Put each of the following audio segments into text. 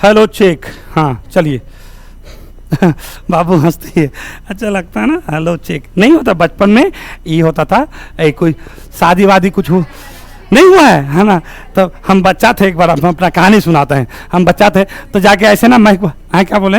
Hello check. हाँ चलिए। बाबू हंसती है, अच्छा लगता है ना। हेलो चेक नहीं होता, बचपन में ये होता था। कोई शादी वादी कुछ हो नहीं हुआ है ना। तो हम बच्चा थे, एक बार हम अपना कहानी सुनाते हैं। हम बच्चा थे तो जाके ऐसे ना मैं क्या बोले,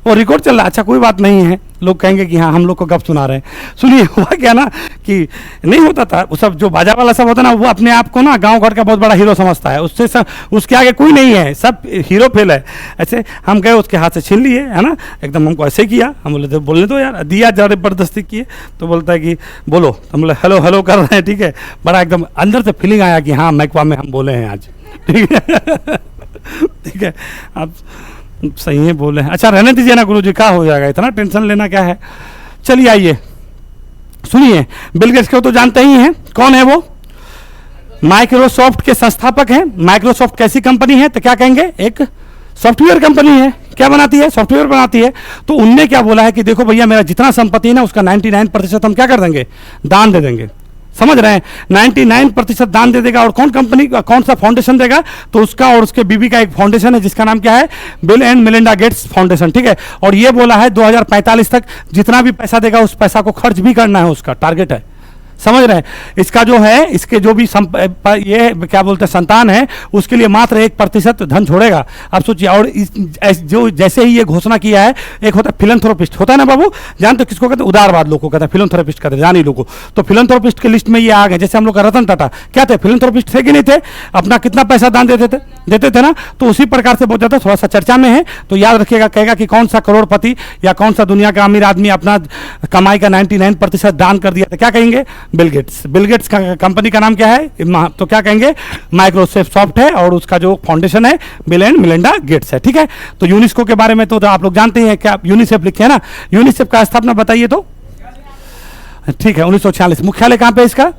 वो रिकॉर्ड चल रहा है, अच्छा कोई बात नहीं है, लोग कहेंगे कि हाँ हम लोग को गप सुना रहे हैं। सुनिए हुआ क्या ना कि नहीं होता था वो सब, जो बाजा वाला सब होता ना, वो अपने आप को ना गांव घर का बहुत बड़ा हीरो समझता है। उससे सब, उसके आगे कोई नहीं है, सब हीरो फेल है। ऐसे हम गए, उसके हाथ से छीन लिए है ना, एकदम हमको ऐसे किया। हम बोले तो बोलने दो यार, दिया जबरदस्ती किए। तो बोलता है कि बोलो। तो हम बोले हेलो हेलो कर रहे हैं, ठीक है। बड़ा एकदम अंदर से फीलिंग आया कि हाँ मैकवा में हम बोले हैं आज, ठीक है। ठीक है, आप सही है बोले हैं। अच्छा रहने दीजिए ना गुरुजी, क्या हो जाएगा, इतना टेंशन लेना क्या है। चलिए आइए सुनिए, बिल गेट्स को तो जानते ही हैं, कौन है वो? माइक्रोसॉफ्ट के संस्थापक हैं। माइक्रोसॉफ्ट कैसी कंपनी है तो क्या कहेंगे, एक सॉफ्टवेयर कंपनी है। क्या बनाती है? सॉफ्टवेयर बनाती है। तो उनने क्या बोला है कि देखो भैया, मेरा जितना संपत्ति है ना उसका 99% हम क्या कर देंगे, दान दे देंगे। समझ रहे हैं, 99% दान दे देगा। और कौन कंपनी, कौन सा फाउंडेशन देगा? तो उसका और उसके बीबी का एक फाउंडेशन है जिसका नाम क्या है, bill and Melinda Gates foundation, ठीक है। और ये बोला है 2045 तक जितना भी पैसा देगा उस पैसा को खर्च भी करना है, उसका टारगेट है। समझ रहे हैं, इसका जो है, इसके जो भी ये क्या बोलते हैं संतान है, उसके लिए मात्र 1% धन छोड़ेगा। आप सोचिए। और जो जैसे ही ये घोषणा किया है, एक होता है फिलंथ्रोपिस्ट, होता है ना बाबू, जानते किसको कहते हैं? उदारवाद लोग को कहते हैं, फिलंथ्रोपिस्ट कहते हैं, जानी लोग को। तो फिलंथ्रोपिस्ट के लिस्ट में ये आ गए। जैसे हम लोग का रतन टाटा क्या थे, फिलंथ्रोपिस्ट थे कि नहीं थे? अपना कितना पैसा दान देते थे ना। तो उसी प्रकार से बहुत ज़्यादा थोड़ा सा चर्चा में है। तो याद रखिएगा, कहेगा कि कौन सा करोड़पति या कौन सा दुनिया का अमीर आदमी अपना कमाई का 99% दान कर दिया था, क्या कहेंगे? Bill Gates. बिल गेट्स का कंपनी का नाम क्या है? तो क्या कहेंगे, माइक्रोसॉफ्ट है। और उसका जो फाउंडेशन है बिल एंड मिलिंडा गेट्स है, ठीक है। तो यूनेस्को के बारे में तो आप लोग जानते हैं, क्या यूनिसेफ लिखे हैं ना। यूनिसेफ का स्थापना बताइए तो, ठीक है, 1946। मुख्यालय कहां पे इसका?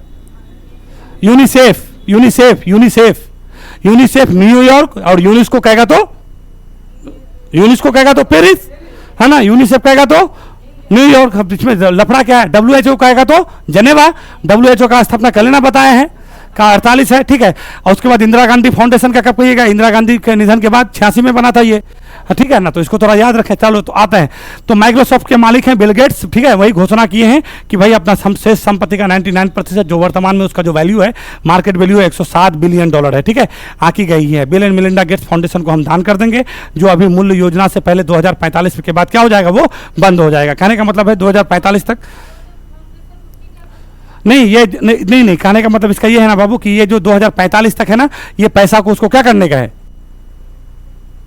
UNICEF, UNICEF, UNICEF, UNICEF New York. और यूनेस्को कहेगा तो, यूनेस्को कहेगा तो पेरिस, है ना। यूनिसेफ कहेगा तो न्यूयॉर्क। इसमें लफड़ा क्या है? WHO कहेगा तो जेनेवा। WHO का स्थापना कर लेना बताया है, का 48 है, ठीक है। और उसके बाद इंदिरा गांधी फाउंडेशन का कब कहिएगा? इंदिरा गांधी के निधन के बाद 86 में बना था ये, ठीक है ना। तो इसको थोड़ा याद रखें। चलो तो आते हैं। तो माइक्रोसॉफ्ट के मालिक हैं बिल गेट्स, ठीक है। वही घोषणा किए हैं कि भाई अपना शेष संपत्ति का 99%, जो वर्तमान में उसका जो वैल्यू है, मार्केट वैल्यू है $107 बिलियन है, ठीक है, आकी गई है। Bill and Melinda Gates foundation को हम दान कर देंगे, जो अभी मूल्य योजना से पहले 2045 के बाद क्या हो जाएगा, वो बंद हो जाएगा। कहने का मतलब है 2045 तक नहीं, ये नहीं, कहने का मतलब इसका ये है ना बाबू कि ये जो 2045 तक है ना, ये पैसा को उसको क्या करने का है,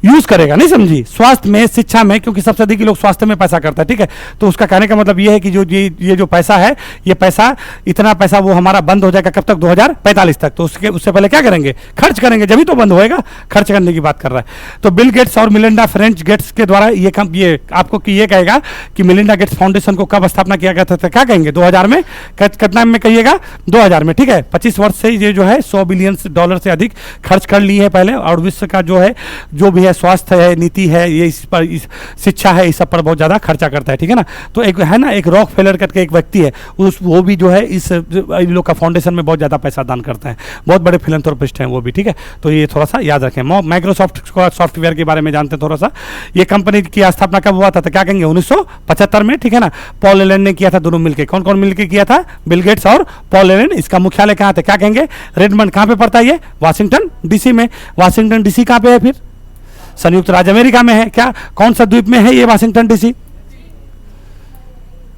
यूज करेगा। नहीं समझी? स्वास्थ्य में, शिक्षा में, क्योंकि सबसे अधिक लोग स्वास्थ्य में पैसा करता है, ठीक है। तो उसका कहने का मतलब ये है कि जो ये जो पैसा है, ये पैसा, इतना पैसा वो हमारा बंद हो जाएगा कब तक? 2045 तक। तो उससे पहले क्या करेंगे? खर्च करेंगे, जब ही तो बंद होएगा। खर्च करने की बात कर रहा है। तो बिल गेट्स और मिलिंडा फ्रेंच गेट्स के द्वारा ये आपको कि ये कहेगा कि मिलिंडा गेट्स फाउंडेशन को कब स्थापना किया गया था, तो क्या कहेंगे? 2000 में। कितना में कहिएगा? 2000 में, ठीक है। 25 वर्ष से ये जो है $100 बिलियन से अधिक खर्च कर ली है पहले। और विश्व का जो है, जो भी है, स्वास्थ्य है, नीति है, ये इस पर, इस शिक्षा है, इस सब पर बहुत ज़्यादा खर्चा करता है, ठीक है ना। तो एक है ना, एक रॉक फेलर करके एक व्यक्ति है, वो भी जो है इस इन लोग का फाउंडेशन में बहुत ज़्यादा पैसा दान करता है। बहुत बड़े फिलंथ्रोपिस्ट हैं वो भी, ठीक है। तो ये थोड़ा सा याद रखें। माइक्रोसॉफ्ट सॉफ्टवेयर के बारे में जानते हैं थोड़ा सा। ये कंपनी की स्थापना कब हुआ था तो क्या कहेंगे? 1975 में, ठीक है ना। पॉल एलन ने किया था, दोनों मिलकर। कौन कौन मिलकर किया था? बिल गेट्स और पॉल एलन। इसका मुख्यालय कहाँ था? क्या कहेंगे? रेडमंड। कहाँ पे पड़ता है ये? वाशिंगटन DC में। वाशिंगटन DC कहाँ पे है फिर? संयुक्त राज्य अमेरिका में है। क्या, कौन सा द्वीप में है ये वाशिंगटन DC?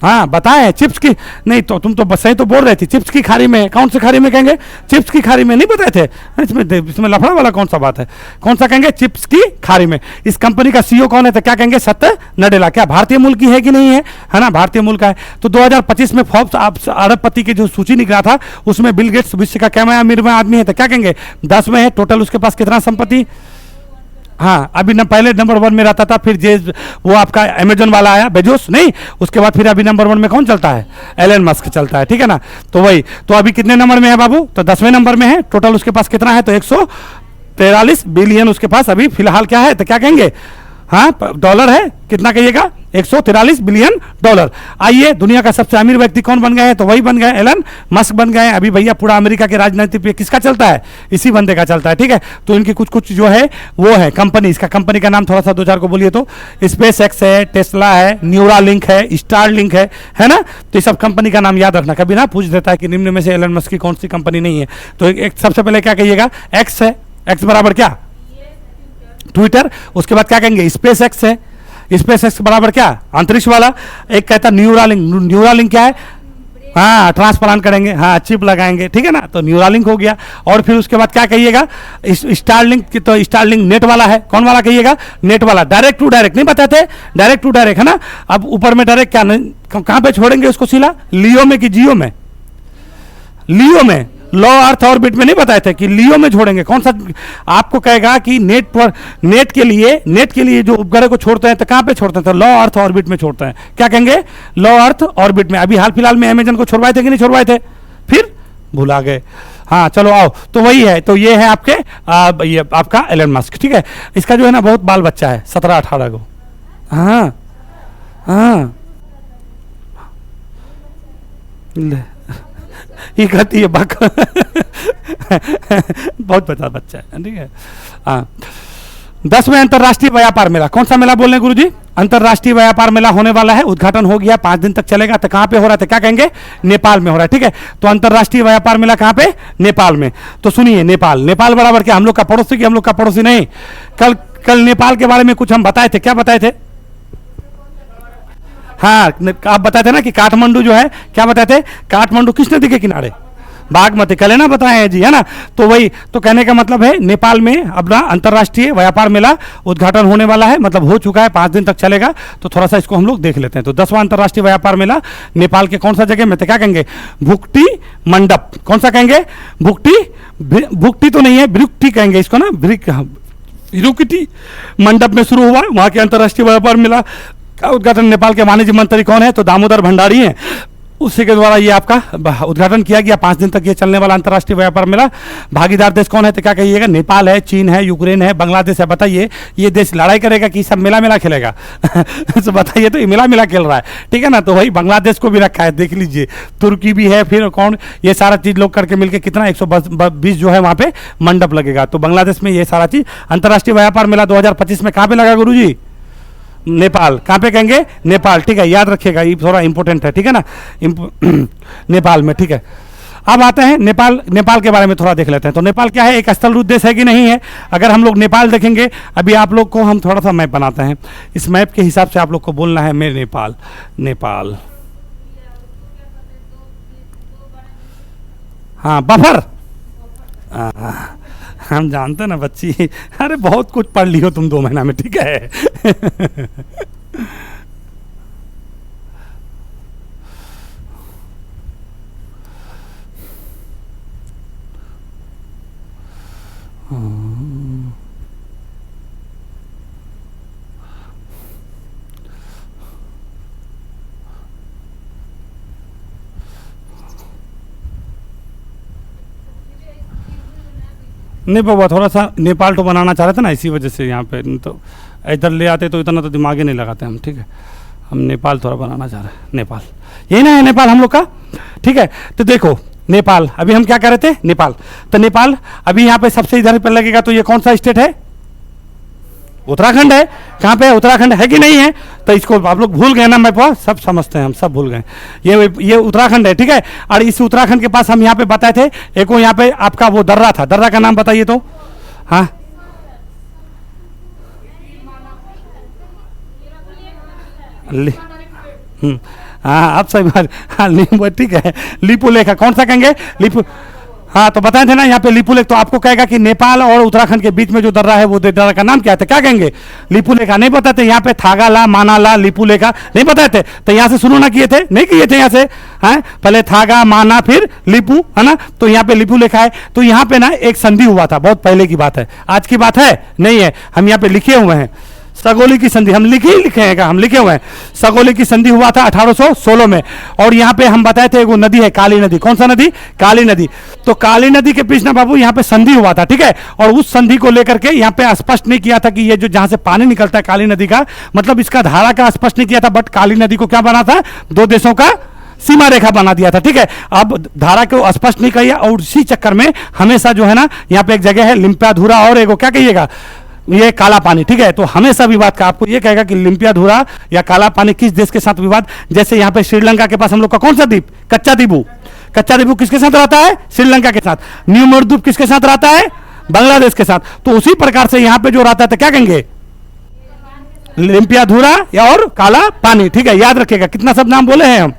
हाँ बताएं। चिप्स की नहीं, तो तुम तो बस सही तो बोल रहे थे, चिप्स की खाड़ी में। कौन सी खाड़ी में कहेंगे? चिप्स की खाड़ी में। नहीं बताए थे? इसमें लफड़ा वाला कौन सा बात है? कौन सा कहेंगे? चिप्स की खाड़ी में। इस कंपनी का CEO कौन है तो क्या कहेंगे? सत्य नडेला। क्या भारतीय मूल की है कि नहीं है ना? भारतीय मूल का है। तो 2025 में फोर्ब्स अरबपति की जो सूची निकला था, उसमें बिल गेट्स विश्व का क्या अमीर आदमी है तो क्या कहेंगे? 10 में है। टोटल उसके पास कितना संपत्ति? हाँ, अभी पहले नंबर 1 में रहता था, फिर वो आपका अमेजन वाला आया, बेजोस, नहीं, उसके बाद फिर अभी नंबर 1 में कौन चलता है? एलन मस्क चलता है, ठीक है ना। तो वही, तो अभी कितने नंबर में है बाबू? तो 10वें नंबर में है। टोटल उसके पास कितना है तो 143 बिलियन उसके पास अभी फिलहाल क्या है तो क्या कहेंगे? हाँ, डॉलर है। कितना कहिएगा? 143 बिलियन डॉलर। आइए, दुनिया का सबसे अमीर व्यक्ति कौन बन गए हैं? तो वही बन गए, एलन मस्क बन गए हैं। अभी भैया पूरा अमेरिका के राजनीति पे किसका चलता है? इसी बंदे का चलता है, ठीक है। तो इनकी कुछ कुछ जो है वो है कंपनी, इसका कंपनी का नाम थोड़ा सा दो चार को बोलिए तो स्पेस एक्स है, टेस्ला है, न्यूरा लिंक है, स्टार लिंक है ना। तो ये सब कंपनी का नाम याद रखना। कभी ना पूछ देता है कि निम्न में से एलन मस्क की कौन सी कंपनी नहीं है, तो एक सबसे पहले क्या कहिएगा? एक्स है। एक्स बराबर क्या? ट्विटर। उसके बाद क्या कहेंगे? स्पेस एक्स है। स्पेस एक्स बराबर क्या? अंतरिक्ष वाला। एक कहता न्यूरालिंक। न्यूरालिंक क्या है? हाँ, ट्रांसप्लांट करेंगे, हाँ, चिप लगाएंगे, ठीक है ना। तो न्यूरालिंक हो गया। और फिर उसके बाद क्या कहिएगा? स्टारलिंक। तो स्टारलिंक नेट वाला है। कौन वाला कहिएगा? नेट वाला। डायरेक्ट टू डायरेक्ट नहीं बताते? डायरेक्ट टू डायरेक्ट है ना। अब ऊपर में डायरेक्ट क्या, कहां पे छोड़ेंगे उसको? सिला लियो में कि जियो में? लियो में। लो अर्थ ऑर्बिट में नहीं बताए थे कि लियो में छोड़ेंगे? कौन सा आपको कहेगा कि नेट पर, नेट के लिए जो उपग्रह को छोड़ते हैं तो कहां पे छोड़ते हैं? तो लो अर्थ ऑर्बिट में छोड़ते हैं। क्या कहेंगे? लो अर्थ ऑर्बिट में। अभी हाल फिलहाल में अमेजन को छोड़वाए थे कि नहीं छोड़वाए थे? फिर भुला गए। हाँ, चलो आओ। तो वही है। तो ये है आपके ये आपका एलन मस्क, ठीक है। इसका जो है ना बहुत बाल बच्चा है, 17-18 को। हाँ हाँ, ये कहती है बक बहुत बच्चा है, ठीक है। हाँ, 10वें अंतर्राष्ट्रीय व्यापार मेला। कौन सा मेला बोल रहे हैं गुरुजी? अंतर्राष्ट्रीय व्यापार मेला होने वाला है। उद्घाटन हो गया, 5 दिन तक चलेगा। तो कहां पे हो रहा था? क्या कहेंगे? नेपाल में हो रहा है, ठीक है। तो अंतर्राष्ट्रीय व्यापार मेला कहां पे? नेपाल में। तो सुनिए, नेपाल। नेपाल बराबर क्या? हम लोग का पड़ोसी कि हम लोग का पड़ोसी नहीं? कल नेपाल के बारे में कुछ हम बताए थे। क्या बताए थे? हाँ, आप बताए थे ना कि काठमांडू जो है, क्या बताए थे? काठमांडू किस नदी के किनारे? बागमती। कल है ना बताए हैं जी, है ना। तो वही, तो कहने का मतलब है नेपाल में अपना अंतर्राष्ट्रीय व्यापार मेला उद्घाटन होने वाला है, मतलब हो चुका है, 5 दिन तक चलेगा। तो थोड़ा सा इसको हम लोग देख लेते हैं। तो 10वां अंतर्राष्ट्रीय व्यापार मेला नेपाल के कौन सा जगह में? तो क्या कहेंगे? भुक्टी मंडप। कौन सा कहेंगे? भुक्टी तो नहीं है, ब्रुक्टी कहेंगे इसको ना, ब्रुक्टी मंडप में शुरू हुआ। वहां के अंतर्राष्ट्रीय व्यापार मेला का उद्घाटन नेपाल के वाणिज्य मंत्री कौन है? तो दामोदर भंडारी हैं। उसी के द्वारा ये आपका उद्घाटन किया गया। 5 दिन तक ये चलने वाला अंतर्राष्ट्रीय व्यापार मेला। भागीदार देश कौन है? तो क्या कहिएगा? नेपाल है, चीन है, यूक्रेन है, बांग्लादेश है। बताइए, ये देश लड़ाई करेगा कि सब मेला खेलेगा? तो बताइए, तो ये मेला खेल रहा है, ठीक है ना। तो वही बांग्लादेश को भी रखा है, देख लीजिए। तुर्की भी है, फिर कौन, ये सारा चीज लोग करके मिलकर कितना 120 जो है वहां पे मंडप लगेगा। तो बांग्लादेश में ये सारा चीज अंतर्राष्ट्रीय व्यापार मेला 2025 में कहां पे लगा गुरु जी? नेपाल। कहां पे कहेंगे? नेपाल, ठीक है। याद रखिएगा, ये थोड़ा इंपॉर्टेंट है, ठीक है ना। नेपाल में, ठीक है। अब आते हैं नेपाल के बारे में थोड़ा देख लेते हैं। तो नेपाल क्या है? एक स्थल रूप देश है कि नहीं है? अगर हम लोग नेपाल देखेंगे, अभी आप लोग को हम थोड़ा सा मैप बनाते हैं। इस मैप के हिसाब से आप लोग को बोलना है मैं नेपाल। हाँ, बफर। हम जानते ना बच्ची, अरे बहुत कुछ पढ़ लियो तुम 2 महीना में, ठीक है। नहीं बाबा, थोड़ा सा नेपाल तो बनाना चाह रहे थे ना, इसी वजह से यहाँ पे। तो इधर ले आते तो इतना तो दिमाग ही नहीं लगाते हम, ठीक है। हम नेपाल थोड़ा बनाना चाह रहे हैं। नेपाल यही ना है नेपाल हम लोग का, ठीक है। तो देखो नेपाल, अभी हम क्या कह रहे थे? नेपाल। तो नेपाल अभी यहाँ पे सबसे इधर पर लगेगा। तो ये कौन सा स्टेट है? उत्तराखंड है। कहाँ पे? उत्तराखंड है कि नहीं है? तो इसको आप लोग भूल गए ना, मैं सब समझते हैं, हम सब भूल गए। ये उत्तराखंड है, ठीक है। और इस उत्तराखंड के पास हम यहाँ पे बताए थे, एक वो यहाँ पे आपका वो दर्रा था। दर्रा का नाम बताइए तो। हाँ, हाँ आप सही बात। हाँ, ठीक है। लिपू लेखा। कौन सा कहेंगे? लिपू। हाँ, तो बताए थे ना यहाँ पे लिपुलेख। तो आपको कहेगा कि नेपाल और उत्तराखंड के बीच में जो दर्रा है वो दर्रा का नाम क्या है? क्या कहेंगे? लिपुलेखा। नहीं बताते? यहाँ पे थागाला, मानाला, लिपुलेखा नहीं बताए थे? तो यहाँ से शुरू ना किए थे? नहीं किए थे यहाँ से? हैं, पहले थागा, माना, फिर लिपू, है ना। तो यहाँ पे लिपुलेखा है। तो यहाँ पे ना एक संधि हुआ था, बहुत पहले की बात है, आज की बात है नहीं है। हम यहाँ पे लिखे हुए हैं सगोली की संधि हम लिखे हैं क्या? हम लिखे हुए हैं। सगोली की संधि हुआ था 1816 में। और यहाँ पे हम बताए थे वो नदी है काली नदी। कौन सा नदी? काली नदी। तो काली नदी के बीच ना बाबू यहाँ पे संधि हुआ था, ठीक है। और उस संधि को लेकर के यहाँ पे स्पष्ट नहीं किया था कि ये जो जहां से पानी निकलता है काली नदी का, मतलब इसका धारा का स्पष्ट नहीं किया था, बट काली नदी को क्या बना था? दो देशों का सीमा रेखा बना दिया था, ठीक है। अब धारा को स्पष्ट नहीं किया और उसी चक्कर में हमेशा जो है ना यहाँ पे एक जगह है लिम्पियाधुरा और एगो क्या कहिएगा, ये काला पानी, ठीक है। तो हमेशा विवाद का आपको ये कहेगा कि लिम्पियाधुरा या काला पानी किस देश के साथ विवाद, जैसे यहाँ पे श्रीलंका के पास हम लोग का कौन सा द्वीप? कच्चा द्वीप। कच्चा द्वीप किसके साथ रहता है? श्रीलंका के साथ। न्यू मॉर्द्वीप किसके साथ रहता है? बांग्लादेश के साथ। तो उसी प्रकार से यहाँ पे जो रहता है तो क्या कहेंगे? लिम्पियाधुरा या और काला पानी, ठीक है। याद रखिएगा कितना सब नाम बोले हैं हम।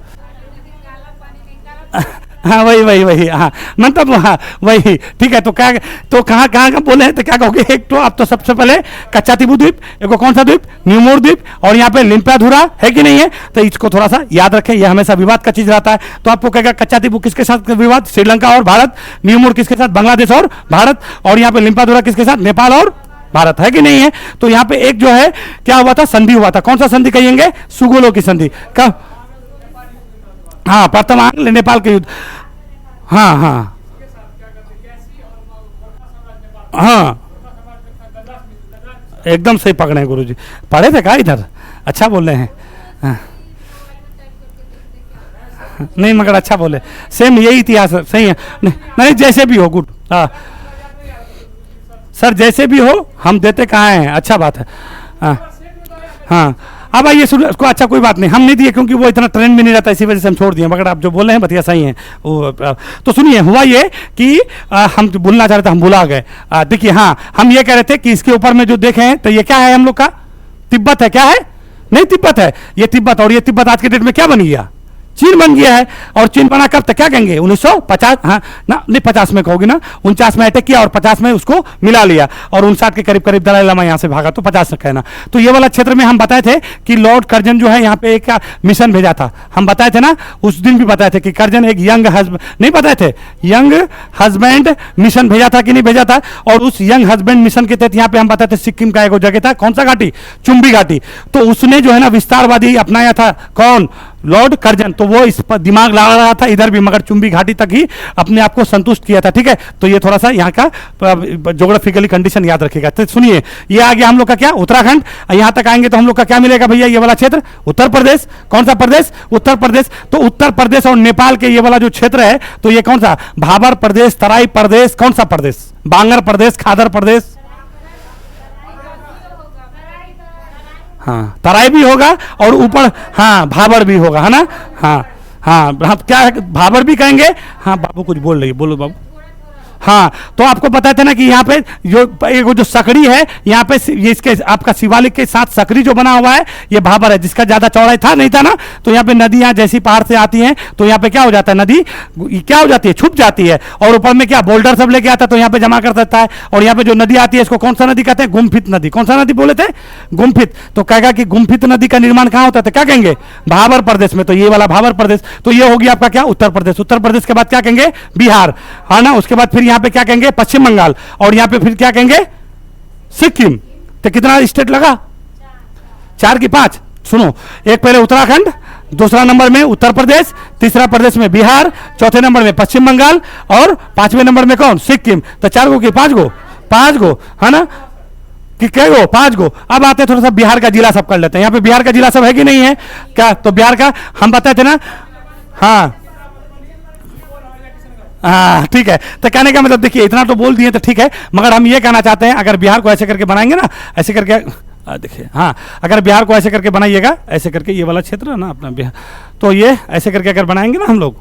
हाँ वही हाँ मतलब हाँ वही, ठीक है। तो क्या तो कहाँ कहाँ का बोले हैं तो क्या कहोगे? एक तो आप तो सबसे पहले कच्चा तिबू द्वीप, एक कौन सा द्वीप? न्यूमोर द्वीप, और यहाँ पे लिम्पियाधुरा है कि नहीं है? तो इसको थोड़ा सा याद रखें, ये हमेशा विवाद का चीज रहता है। तो आपको कहेगा कच्चा तिबू किसके साथ विवाद? श्रीलंका और भारत। न्यूमोर किसके साथ? बांग्लादेश और भारत। और यहाँ पे लिम्पियाधुरा किसके साथ? नेपाल और भारत, है कि नहीं है? तो यहाँ पे एक जो है क्या हुआ था? संधि हुआ था। कौन सा संधि कहेंगे? सुगोलो की संधि। कब? हाँ प्रथम आंग्ल नेपाल के युद्ध। हाँ हाँ हाँ एकदम सही पकड़े हैं गुरुजी। पढ़े थे क्या इधर? अच्छा बोल रहे हैं। हाँ। नहीं मगर अच्छा बोले, सेम यही इतिहास है, सही है। नहीं जैसे भी हो, गुड। हाँ सर जैसे भी हो, हम देते कहाँ हैं, अच्छा बात है। हाँ हाँ अब आइए सुनो उसको। अच्छा कोई बात नहीं, हम नहीं दिए क्योंकि वो इतना ट्रेंड में नहीं रहता, इसी वजह से हम छोड़ दिए। मगर आप जो बोले हैं बतिया सही है वो। तो सुनिए, हुआ ये कि हम जो बोलना चाह रहे थे हम भुला गए। देखिए हाँ, हम ये कह रहे थे कि इसके ऊपर में जो देखे हैं तो ये क्या है हम लोग का? तिब्बत है। क्या है? नहीं तिब्बत है, ये तिब्बत। और ये तिब्बत आज के डेट में क्या बन गया? चीन बन गया है। और चीन बना कब तक? क्या कहेंगे? 1950। हाँ ना, नहीं 50 में कहोगे ना, 49 में अटैक किया और 50 में उसको मिला लिया और 59 के करीब करीब दलाई लामा यहाँ से भागा, तो 50 तक कहना। तो ये वाला क्षेत्र में हम बताए थे कि लॉर्ड कर्जन जो है यहाँ पे एक मिशन भेजा था। हम बताए थे ना, उस दिन भी बताए थे कि कर्जन एक यंग हस्बैंड, नहीं बताए थे, यंग हस्बैंड मिशन भेजा था कि नहीं भेजा था। और उस यंग हस्बैंड मिशन के तहत यहाँ पे हम बताए थे सिक्किम का एक जगह था, कौन सा घाटी? चुंबी घाटी। तो उसने जो है ना विस्तारवादी अपनाया था। कौन? Lord Curzon. तो वो इस पर दिमाग लगा रहा था इधर भी, मगर चुंबी घाटी तक ही अपने आप को संतुष्ट किया था, ठीक है। तो ये थोड़ा सा यहाँ का ज्योग्राफिकली कंडीशन याद रखिएगा। तो सुनिए, ये आ गया हम लोग का क्या? उत्तराखंड। यहाँ तक आएंगे तो हम लोग का क्या मिलेगा भैया? ये वाला क्षेत्र उत्तर प्रदेश। कौन सा प्रदेश? उत्तर प्रदेश। तो उत्तर प्रदेश और नेपाल के ये वाला जो क्षेत्र है, तो ये कौन सा? भाबर प्रदेश, तराई प्रदेश, कौन सा प्रदेश? बांगर प्रदेश, खादर प्रदेश। हाँ तराई भी होगा और ऊपर हाँ भाबर भी होगा, है ना। हाँ हाँ क्या है? भाबर भी कहेंगे। हाँ बाबू कुछ बोल रही है, बोलो बाबू। हाँ तो आपको पता था ना कि यहाँ पे जो सकड़ी है, यहाँ पे ये इसके आपका शिवालिक के साथ सकड़ी जो बना हुआ है ये भाबर है, जिसका ज्यादा चौड़ाई था नहीं था ना। तो यहाँ पे नदियां जैसी पहाड़ से आती हैं तो यहाँ पे क्या हो जाता है? नदी क्या हो जाती है? छुप जाती है। और ऊपर में क्या बोल्डर सब लेके आता है तो यहाँ पे जमा कर देता है। और यहाँ पे जो नदी आती है इसको कौन सा नदी कहते हैं? गुम्फित नदी। कौन सा नदी बोले थे? गुम्फित। तो कहेगा कि गुम्फित नदी का निर्माण कहाँ होता था? क्या कहेंगे? भाबर प्रदेश में। तो ये वाला भाबर प्रदेश। तो ये होगी आपका क्या? उत्तर प्रदेश। उत्तर प्रदेश के बाद क्या कहेंगे? बिहार, है ना। उसके बाद फिर यहाँ पे क्या कहेंगे? पश्चिम बंगाल। और यहाँ पे फिर क्या कहेंगे? सिक्किम। तो कितना स्टेट लगा? 4 की 5? सुनो, एक पहले उत्तराखंड, दूसरा नंबर में उत्तर प्रदेश, तीसरा प्रदेश में बिहार, चौथे नंबर में पश्चिम बंगाल और 5वें नंबर में कौन? सिक्किम। तो 4 गो की 5 गो? 5 गो, है ना। कि कई गो? 5 गो। अब आते हैं थोड़ा सा बिहार का जिला सब कर लेते हैं। यहाँ पे बिहार का जिला सब है कि नहीं है? क्या? तो बिहार का हम बताए थे ना। हाँ हाँ ठीक है। तो कहने का मतलब देखिए, इतना तो बोल दिए तो ठीक है, मगर हम ये कहना चाहते हैं अगर बिहार को ऐसे करके बनाएंगे ना, ऐसे करके देखिए, हाँ अगर बिहार को ऐसे करके बनाइएगा, ऐसे करके ये वाला क्षेत्र है ना अपना बिहार, तो ये ऐसे करके अगर बनाएंगे ना हम लोग,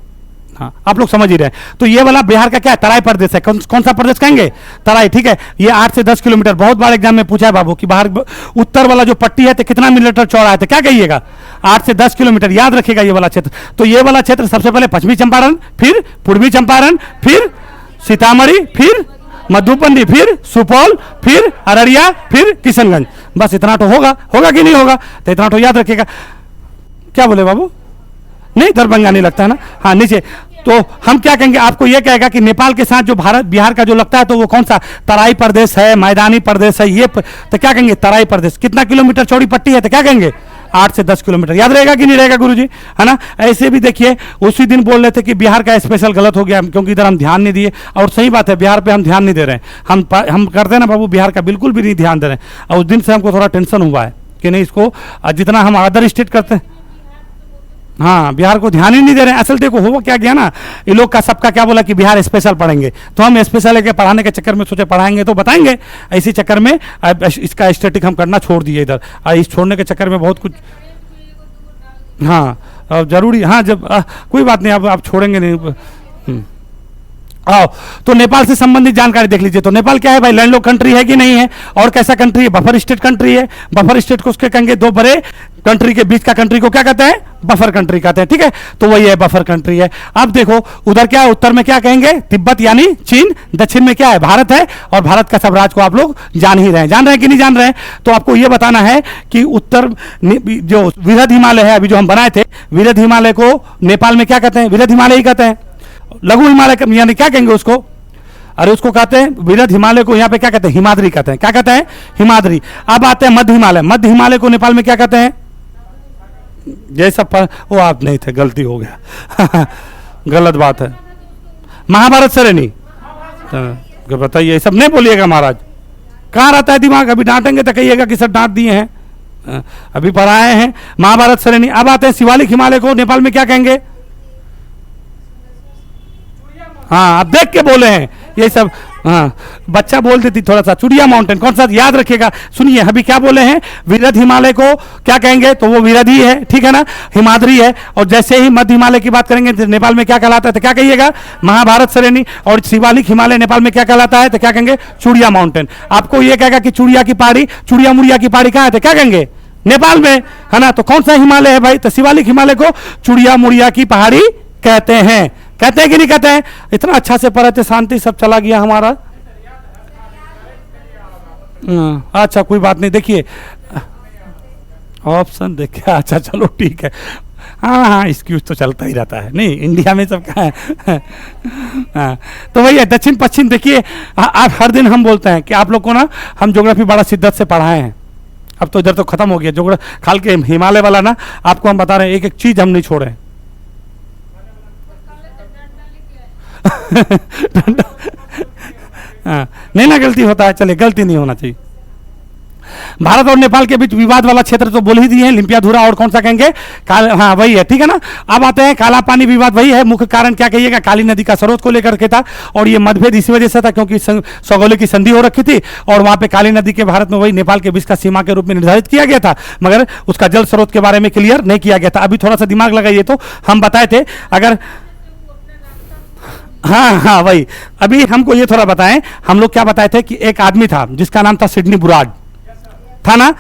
हाँ आप लोग समझ ही रहे हैं। तो ये वाला बिहार का क्या है? तराई प्रदेश है। कौन सा प्रदेश कहेंगे? तराई, ठीक है। ये 8 से 10 किलोमीटर, बहुत बार एग्जाम में पूछा है बाबू कि बाहर उत्तर वाला जो पट्टी है तो कितना मिलीमीटर चौड़ा है? तो क्या कहिएगा? 8 से 10 किलोमीटर। याद रखिएगा ये वाला क्षेत्र। तो ये वाला क्षेत्र सबसे पहले पश्चिमी चंपारण, फिर पूर्वी चंपारण, फिर सीतामढ़ी, फिर मधुबनी, फिर सुपौल, फिर अररिया, फिर किशनगंज। बस इतना तो होगा कि नहीं होगा? तो इतना तो याद रखिएगा। क्या बोले बाबू? नहीं दरभंगा नहीं लगता है ना। हाँ नीचे तो हम क्या कहेंगे, आपको यह कहेगा कि नेपाल के साथ जो भारत बिहार का जो लगता है तो वो कौन सा तराई प्रदेश है, मैदानी प्रदेश है, तो क्या कहेंगे तराई प्रदेश। कितना किलोमीटर चौड़ी पट्टी है, तो क्या कहेंगे 8 से 10 किलोमीटर। याद रहेगा कि नहीं रहेगा गुरुजी, है ना। ऐसे भी देखिए उसी दिन बोल रहे थे कि बिहार का स्पेशल गलत हो गया क्योंकि इधर हम ध्यान नहीं दिए, और सही बात है, बिहार पे हम ध्यान नहीं दे रहे हैं। हम करते हैं ना बाबू, बिहार का बिल्कुल भी नहीं ध्यान दे रहे हैं, और उस दिन से हमको थोड़ा टेंशन हुआ है कि नहीं इसको जितना हम अदर स्टेट करते हैं, हाँ बिहार को ध्यान ही नहीं दे रहे हैं। असल देखो हो क्या गया ना, ये लोग का सबका क्या बोला कि बिहार स्पेशल पढ़ेंगे, तो हम स्पेशल लेके पढ़ाने के चक्कर में सोचे पढ़ाएंगे तो बताएंगे, इसी चक्कर में इसका स्टैटिक हम करना छोड़ दिए इधर, इस छोड़ने के चक्कर में बहुत कुछ। हाँ अब जरूरी, हाँ जब कोई बात नहीं, अब आप छोड़ेंगे नहीं। आओ तो नेपाल से संबंधित जानकारी देख लीजिए। तो नेपाल क्या है भाई, लैंडलॉक कंट्री है कि नहीं है, और कैसा कंट्री है, बफर स्टेट कंट्री है। बफर स्टेट को उसके कहेंगे, दो बड़े कंट्री के बीच का कंट्री को क्या कहते हैं, बफर कंट्री कहते हैं, ठीक है। तो वही है बफर कंट्री है। अब देखो उधर क्या है, उत्तर में क्या कहेंगे तिब्बत यानी चीन, दक्षिण में क्या है भारत है, और भारत का सब राज्य को आप लोग जान ही रहे हैं, जान रहे हैं कि नहीं जान रहे हैं। तो आपको यह बताना है कि उत्तर जो विरध हिमालय है अभी जो हम बनाए थे, विरध हिमालय को नेपाल में क्या कहते हैं, विरध हिमालय ही कहते हैं। लघु हिमालय यानी क्या कहेंगे उसको, अरे उसको कहते हैं विरध हिमालय को यहाँ पे क्या कहते हैं, हिमाद्री कहते हैं। क्या कहते हैं, हिमाद्री। अब आते हैं मध्य हिमालय, मध्य हिमालय को नेपाल में क्या कहते हैं, जैसा वो आप नहीं थे, गलती हो गया गलत बात है, महाभारत श्रेणी। तो बताइए, ये सब नहीं बोलिएगा महाराज, कहाँ रहता है दिमाग, अभी डांटेंगे तो कहिएगा कि सर डांट दिए हैं, अभी पढ़ाए हैं महाभारत श्रेणी। अब आते हैं शिवालिक हिमालय को नेपाल में क्या कहेंगे, हाँ आप देख के बोले हैं ये सब, हाँ बच्चा बोल देती थोड़ा सा, चुड़िया माउंटेन कौन सा याद रखिएगा। सुनिए अभी क्या बोले हैं, विरध हिमालय को क्या कहेंगे, तो वो विरध ही है, ठीक है ना, हिमाद्री है। और जैसे ही मध्य हिमालय की बात करेंगे तो नेपाल में क्या कहलाता है, तो क्या कहिएगा महाभारत श्रेणी। और शिवालिक हिमालय नेपाल में क्या कहलाता है, तो क्या कहेंगे चुड़िया माउंटेन। आपको ये कहेगा कि चुड़िया की पहाड़ी, चुड़िया मुड़िया की पहाड़ी कहाँ है, तो क्या कहेंगे नेपाल में, है ना। तो कौन सा हिमालय है भाई, तो शिवालिक हिमालय को चुड़िया मुड़िया की पहाड़ी कहते हैं। कहते हैं कि नहीं कहते हैं, इतना अच्छा से पढ़े थे, शांति सब चला गया हमारा। अच्छा कोई बात नहीं, देखिए ऑप्शन देखिए, अच्छा चलो ठीक है, हाँ हाँ एक्सक्यूज तो चलता ही रहता है, नहीं इंडिया में सब क्या है हाँ, तो वही है दक्षिण पश्चिम। देखिए आप हर दिन हम बोलते हैं कि आप लोग को ना हम ज्योग्राफी बड़ा शिद्दत से पढ़ाए हैं, अब तो इधर तो खत्म हो गया ज्योग्राफी, खाल के हिमालय वाला ना आपको हम बता रहे हैं, एक एक चीज हम नहीं छोड़े नहीं ना, गलती होता है, चलिए गलती नहीं होना चाहिए। भारत और नेपाल के बीच विवाद वाला क्षेत्र तो बोल ही दिए हैं, लिम्पियाधुरा और कौन सा कहेंगे, हाँ वही है, ठीक है ना। अब आते हैं काला पानी विवाद, वही है मुख्य कारण क्या कहिएगा, काली नदी का स्रोत को लेकर के था। और ये मतभेद इस वजह से था क्योंकि सगोली की संधि हो रखी थी, और वहां पे काली नदी के भारत में वही नेपाल के बीच का सीमा के रूप में निर्धारित किया गया था, मगर उसका जल स्रोत के बारे में क्लियर नहीं किया गया था। अभी थोड़ा सा दिमाग लगाइए, तो हम बताए थे अगर, हाँ हाँ वही, अभी हमको ये थोड़ा बताएं, हम लोग क्या बताए थे कि एक आदमी था जिसका नाम था सिडनी बुराड, था ना।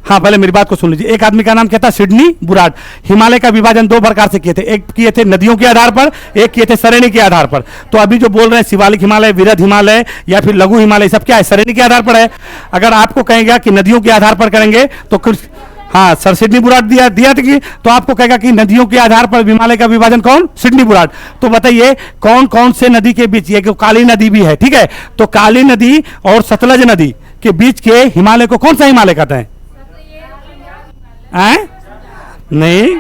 हाँ पहले मेरी बात को सुन लीजिए, एक आदमी का नाम क्या था, सिडनी बुराड। हिमालय का विभाजन दो प्रकार से किए थे, एक किए थे नदियों के आधार पर, एक किए थे श्रेणी के आधार पर। तो अभी जो बोल रहे हैं शिवालिक हिमालय, विरध हिमालय या फिर लघु हिमालय, सब क्या है, श्रेणी के आधार पर है। अगर आपको कहेगा कि नदियों के आधार पर करेंगे तो कुछ, हाँ सर सिडनी बुराड दिया था कि, तो आपको कहेगा कि नदियों के आधार पर हिमालय का विभाजन कौन, सिडनी बुराड। तो बताइए कौन कौन से नदी के बीच, ये काली नदी भी है, ठीक है, तो काली नदी और सतलज नदी के बीच के हिमालय को कौन सा हिमालय कहते हैं, नहीं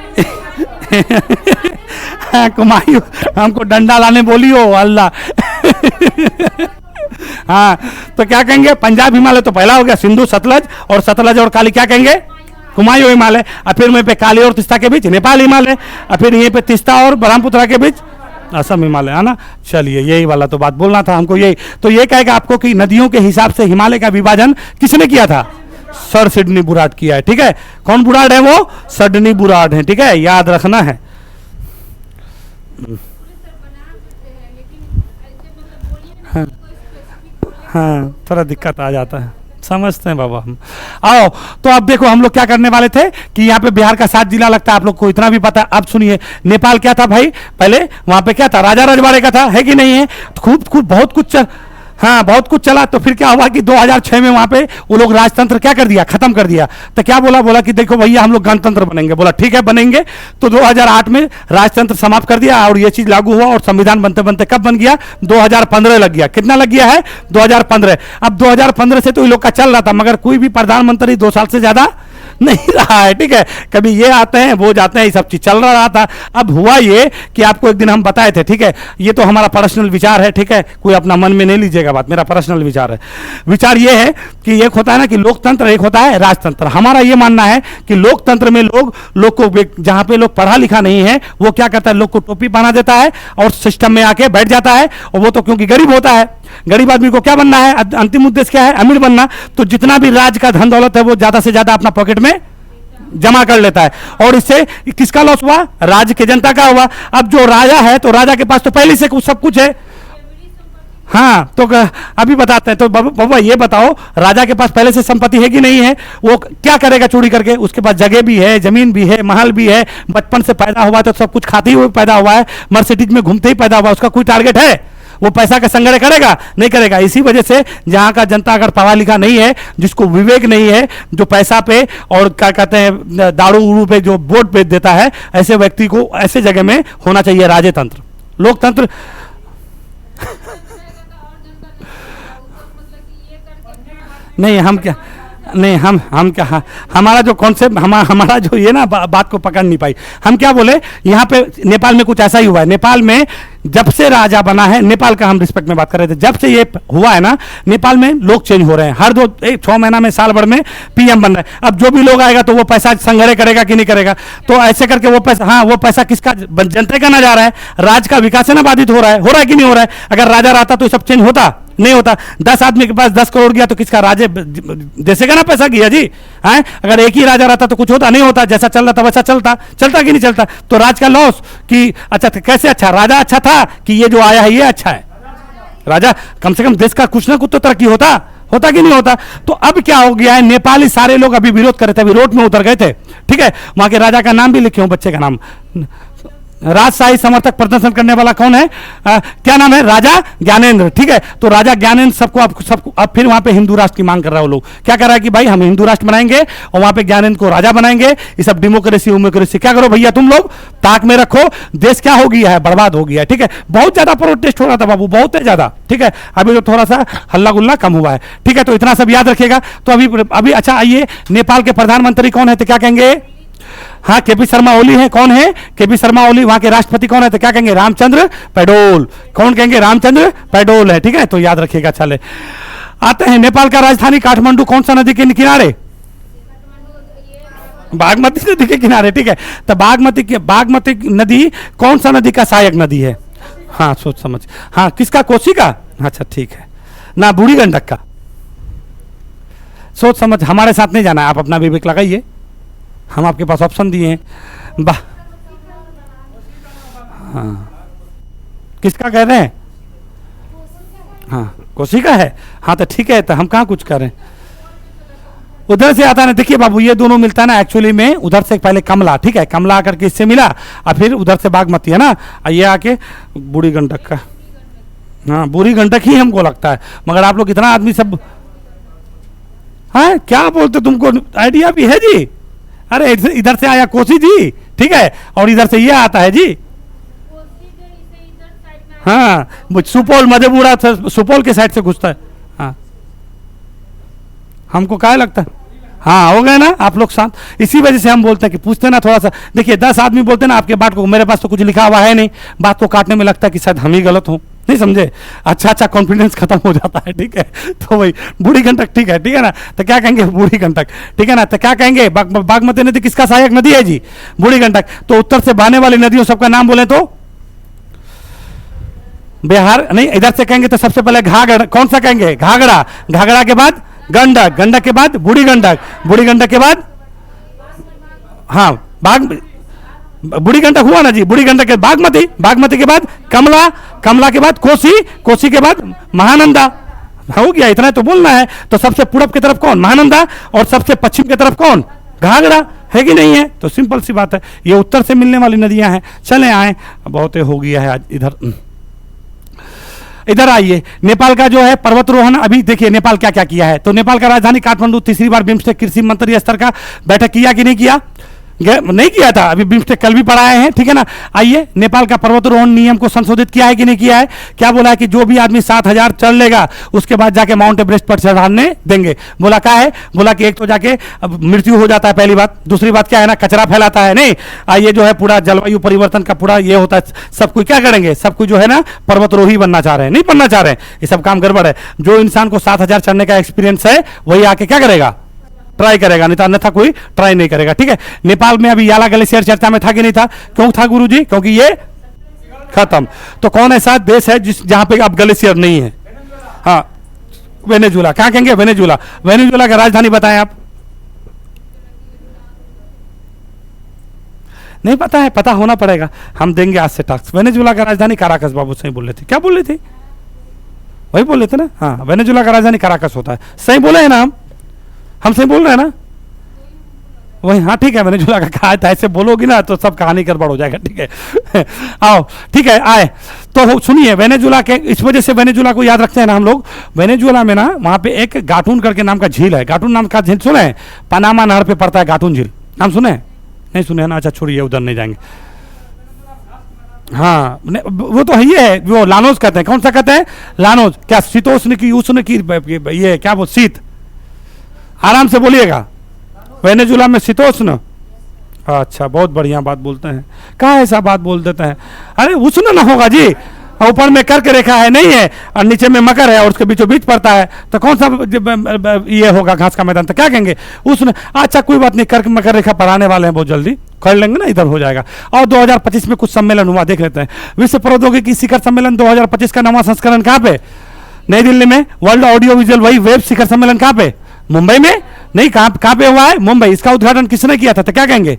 कुमायूं, हमको डंडा लाने बोली हो अल्लाह हाँ तो क्या कहेंगे, पंजाब हिमालय तो पहला हो गया, सिंधु सतलज, और सतलज और काली क्या कहेंगे, कुमायूं हिमालय। और फिर वहीं पे काली और तिस्ता के बीच नेपाल हिमालय, और फिर यहीं पे तिस्ता और ब्रह्मपुत्र के बीच असम हिमालय, है ना। चलिए यही वाला तो बात बोलना था हमको, यही तो ये कहेगा आपको कि नदियों के हिसाब से हिमालय का विभाजन किसने किया था, सर सिडनी बुराड किया है, ठीक है। कौन बुराड है, वो सिडनी बुराड है, ठीक है, याद रखना है। हाँ हाँ थोड़ा दिक्कत आ जाता है, समझते हैं बाबा हम। आओ तो अब देखो हम लोग क्या करने वाले थे कि यहाँ पे बिहार का 7 जिला लगता है, आप लोग को इतना भी पता है। अब सुनिए नेपाल क्या था भाई, पहले वहां पे क्या था, राजा रजवाड़े का था, है कि नहीं है, खूब खूब बहुत कुछ हाँ बहुत कुछ चला। तो फिर क्या हुआ कि 2006 में वहां पे वो लोग राजतंत्र क्या कर दिया, खत्म कर दिया। तो क्या बोला, बोला कि देखो भैया हम लोग गणतंत्र बनेंगे। बोला ठीक है बनेंगे। तो 2008 में राजतंत्र समाप्त कर दिया और ये चीज लागू हुआ और संविधान बनते बनते कब बन गया, 2015 लग गया। कितना लग गया है, 2015। अब 2015 से तो ये लोग का चल रहा था, मगर कोई भी प्रधानमंत्री 2 साल से ज्यादा नहीं रहा है। ठीक है, कभी ये आते हैं वो जाते हैं, ये सब चीज चल रहा था। अब हुआ ये कि आपको एक दिन हम बताए थे, ठीक है, ये तो हमारा पर्सनल विचार है, ठीक है, कोई अपना मन में नहीं लीजिएगा बात, मेरा पर्सनल विचार है। विचार ये है कि एक होता है ना कि लोकतंत्र, एक होता है राजतंत्र। हमारा ये मानना है कि लोकतंत्र में लोग को, जहां पे लोग पढ़ा लिखा नहीं है, वो क्या करता है, लोग को टोपी पहना देता है और सिस्टम में आके बैठ जाता है। और वो तो क्योंकि गरीब होता है, गरीब आदमी को क्या बनना है, अंतिम उद्देश्य क्या है, अमीर बनना। तो जितना भी राज्य का धन दौलत है वो ज्यादा से ज्यादा अपना पॉकेट में जमा कर लेता है। और इससे किसका लॉस हुआ, राज्य के जनता का हुआ। अब जो राजा है तो राजा के पास तो पहले से सब कुछ है। हाँ तो अभी बताते हैं। तो बाबा ये बताओ, राजा के पास पहले से संपत्ति है कि नहीं है, वो क्या करेगा चोरी करके, उसके पास जगह भी है, जमीन भी है, महल भी है, बचपन से पैदा हुआ तो सब कुछ खाते हुए पैदा हुआ है, मर्सिडीज में घूमते ही पैदा हुआ, उसका कोई टारगेट है, वो पैसा का संग्रह करेगा, नहीं करेगा। इसी वजह से जहां का जनता अगर पढ़ा लिखा नहीं है, जिसको विवेक नहीं है, जो पैसा पे और क्या कहते हैं दारू उरू पे जो वोट बेच देता है, ऐसे व्यक्ति को ऐसे जगह में होना चाहिए राजतंत्र, लोकतंत्र। नहीं हम क्या, नहीं हम क्या, हमारा जो कॉन्सेप्ट, हमारा जो ये ना बात को पकड़ नहीं पाई। हम क्या बोले, यहाँ पे नेपाल में कुछ ऐसा ही हुआ है। नेपाल में जब से राजा बना है, नेपाल का हम रिस्पेक्ट में बात कर रहे थे, जब से ये हुआ है ना, नेपाल में लोग चेंज हो रहे हैं। हर 6 महीना में, साल भर में पीएम बन रहे हैं। अब जो भी लोग आएगा तो वो पैसा संग्रह करेगा कि नहीं करेगा, तो ऐसे करके वो पैसा, हाँ वो पैसा किसका, जनता का ना जा रहा है, राज्य का विकास है ना बाधित हो रहा है कि नहीं हो रहा है। अगर राजा रहता तो ये सब चेंज होता नहीं होता। 10 आदमी के पास 10 करोड़ गया तो किसका, राजे देशे का ना पैसा गया जी है। अगर एक ही राजा रहता तो कुछ होता नहीं होता, जैसा चल रहा था वैसा चलता कि नहीं चलता। तो राज का लॉस कि अच्छा कैसे, अच्छा राजा अच्छा था कि ये जो आया है ये अच्छा है, राजा कम से कम देश का कुछ ना कुछ तो तरक्की होता कि नहीं होता। तो अब क्या हो गया है, नेपाली सारे लोग अभी विरोध कर रहे थे, अभी रोड में उतर गए थे, ठीक है। वहां के राजा का नाम भी लिखे हो, बच्चे का नाम, राजशाही समर्थक प्रदर्शन करने वाला कौन है, क्या नाम है, राजा ज्ञानेंद्र, ठीक है। तो राजा ज्ञानेंद्र सबको अब फिर वहां पे हिंदू राष्ट्र की मांग कर रहा है। वो लोग क्या कर रहा है कि भाई हम हिंदू राष्ट्र बनाएंगे और वहां पे ज्ञानेंद्र को राजा बनाएंगे। ये सब डेमोक्रेसी क्या करो भैया, तुम लोग ताक में रखो, देश क्या हो गया है, बर्बाद हो गया है, ठीक है। बहुत ज्यादा प्रोटेस्ट हो रहा था बाबू, बहुत ज्यादा, ठीक है। अभी तो थोड़ा सा हल्ला गुल्ला कम हुआ है, ठीक है। तो इतना सब याद रखिएगा। तो अभी अच्छा आइए, नेपाल के प्रधानमंत्री कौन है, तो क्या कहेंगे, हाँ केपी शर्मा ओली है। कौन है, केपी शर्मा ओली। वहां के राष्ट्रपति कौन है, तो क्या कहेंगे, रामचंद्र पौडेल। कौन कहेंगे, रामचंद्र पौडेल है, ठीक है। तो याद रखिएगा। चले आते हैं, नेपाल का राजधानी काठमांडू कौन सा नदी के किनारे, बागमती नदी के किनारे, ठीक है। तो बागमती नदी कौन सा नदी का सहायक नदी है, हाँ सोच समझ, हाँ किसका, कोसी का, अच्छा ठीक है ना, बूढ़ी गंडक का। सोच समझ, हमारे साथ नहीं जाना है, आप अपना विवेक लगाइए, हम आपके पास ऑप्शन दिए हैं। वाह, हाँ किसका कह रहे हैं, हाँ कोसी का है, हाँ तो ठीक है। तो हम कहाँ कुछ कर रहे हैं, उधर से आता है ना। देखिए बाबू, ये दोनों मिलता है ना एक्चुअली में, उधर से पहले कमला, ठीक है, कमला आकर के इससे मिला और फिर उधर से बागमती है ना, ये आके बूढ़ी गंडक का, हाँ बूढ़ी गंडक ही हमको लगता है। मगर आप लोग इतना आदमी सब, हाँ क्या बोलते, तुमको आइडिया भी है जी। अरे इधर से आया कोसी जी, ठीक है, और इधर से ये आता है जी, हाँ सुपौल मधेपुरा, सुपौल के साइड से घुसता है, हाँ हमको क्या लगता है, हाँ हो गए ना आप लोग साथ। इसी वजह से हम बोलते हैं कि पूछते ना थोड़ा सा। देखिए 10 आदमी बोलते ना आपके बात को, मेरे पास तो कुछ लिखा हुआ है नहीं, बात को काटने में लगता है कि शायद हम ही गलत हों, नहीं समझे, अच्छा कॉन्फिडेंस खत्म हो जाता है, ठीक है। तो वही बूढ़ी गंडक, ठीक है ना। तो क्या कहेंगे, बूढ़ी गंडक, ठीक है ना। तो क्या कहेंगे, बागमती नदी किसका सहायक नदी है जी, बूढ़ी गंडक। तो उत्तर से बहने वाली नदियों सबका नाम बोले तो बिहार नहीं, इधर से कहेंगे तो सबसे पहले घाघरा, कौन सा कहेंगे, घाघरा, घाघरा के बाद गंडक, गंडक के बाद बूढ़ी गंडक, बूढ़ी गंडक के बाद, हाँ बूढ़ी गंडक हुआ ना जी, बूढ़ी गंडक के बागमती, बागमती के बाद कमला, कमला के बाद कोसी, कोसी के बाद महानंदा, हो गया इतना तो बोलना है। तो सबसे पूरब की तरफ कौन, महानंदा, और सबसे पश्चिम की तरफ कौन, घाघरा, है कि नहीं है। तो सिंपल सी बात है, ये उत्तर से मिलने वाली नदियां हैं। चले आए, बहुत हो गया है आज इधर। इधर आइए, नेपाल का जो है पर्वतारोहण, अभी देखिए नेपाल क्या क्या किया है। तो नेपाल का राजधानी काठमांडू तीसरी बार बिम्स्टेक कृषि मंत्री स्तर का बैठक किया कि नहीं किया? नहीं किया था, अभी बिम्स्टेक कल भी पढ़ाए हैं, ठीक है ना। आइए, नेपाल का पर्वतारोहण नियम को संशोधित किया है कि नहीं किया है? क्या बोला है कि जो भी आदमी 7,000 चढ़ लेगा उसके बाद जाके माउंट एवरेस्ट पर चढ़ाने देंगे। बोला क्या है? बोला कि एक तो जाके मृत्यु हो जाता है, पहली बात। दूसरी बात क्या है ना, कचरा फैलाता है। नहीं, आइए जो है पूरा जलवायु परिवर्तन का पूरा ये होता है, सब कुछ क्या करेंगे, सब कुछ जो है ना पर्वतारोही बनना चाह रहे हैं, नहीं बनना चाह रहे हैं, ये सब काम गड़बड़ है। जो इंसान को 7,000 चढ़ने का एक्सपीरियंस है वही आके क्या करेगा, ट्राई करेगा, नहीं तो अन्यथा कोई ट्राई नहीं करेगा, ठीक है। नेपाल में अभी याला ग्लेशियर चर्चा में था कि नहीं था? क्यों था गुरुजी? क्योंकि ये खत्म। तो कौन ऐसा देश है जिस जहां पे अब ग्लेशियर नहीं है? हाँ, वेनेजुला। क्या कहेंगे? वेनेजुला। वेनेजुला का राजधानी बताएं आप। नहीं पता है? पता होना पड़ेगा, हम देंगे आज से टास्क। वेनेजुला का राजधानी काराकस। बाबू सही बोल रहे थे। क्या बोल रहे थे? वही बोल रहे थे ना। हाँ, वेनेजुला का राजधानी काराकस होता है। सही बोले हैं ना हम सही बोल रहे हैं ना? वही, हाँ ठीक है, वेनेजुला का कहा था। ऐसे बोलोगी ना तो सब कहानी गड़बड़ हो जाएगा, ठीक है। आओ, ठीक है, आए तो सुनिए, वेनेजुला के इस वजह से वेनेजुला को याद रखते हैं ना हम लोग। वेनेजुला में ना वहाँ पे एक गाटून करके नाम का झील है। गाटून नाम का झील सुने हैं? पनामा नहर पे पड़ता है गाटून झील, नाम सुने हैं? नहीं सुने हैं ना? अच्छा छोड़िए, उधर नहीं जाएंगे। हाँ, वो तो है, ये है वो लानोज कहते हैं। कौन सा कहते हैं? लानोज। क्या शीतोष्ण की, उष्ण की, ये क्या वो शीत, आराम से बोलिएगा। वेनेजुला में शीतोष्ण। अच्छा, बहुत बढ़िया बात बोलते हैं। कहाँ ऐसा बात बोल देते हैं? अरे उष्ण ना होगा जी, ऊपर में कर्क रेखा है, नहीं है, और नीचे में मकर है और उसके बीचों बीच पड़ता है, तो कौन सा ये होगा घास का मैदान? तो क्या कहेंगे? उष्ण। अच्छा कोई बात नहीं, कर्क मकर रेखा पढ़ाने वाले हैं, बहुत जल्दी कर लेंगे ना, इधर हो जाएगा। और 2025 में कुछ सम्मेलन हुआ, देख लेते हैं। विश्व प्रौद्योगिकी शिखर सम्मेलन 2025 का नवा संस्करण कहाँ पे? नई दिल्ली में। वर्ल्ड ऑडियो विजुअल वही वेब शिखर सम्मेलन कहाँ पे? मुंबई में। नहीं, कहां पे हुआ है? मुंबई। इसका उद्घाटन किसने किया था? तो क्या कहेंगे?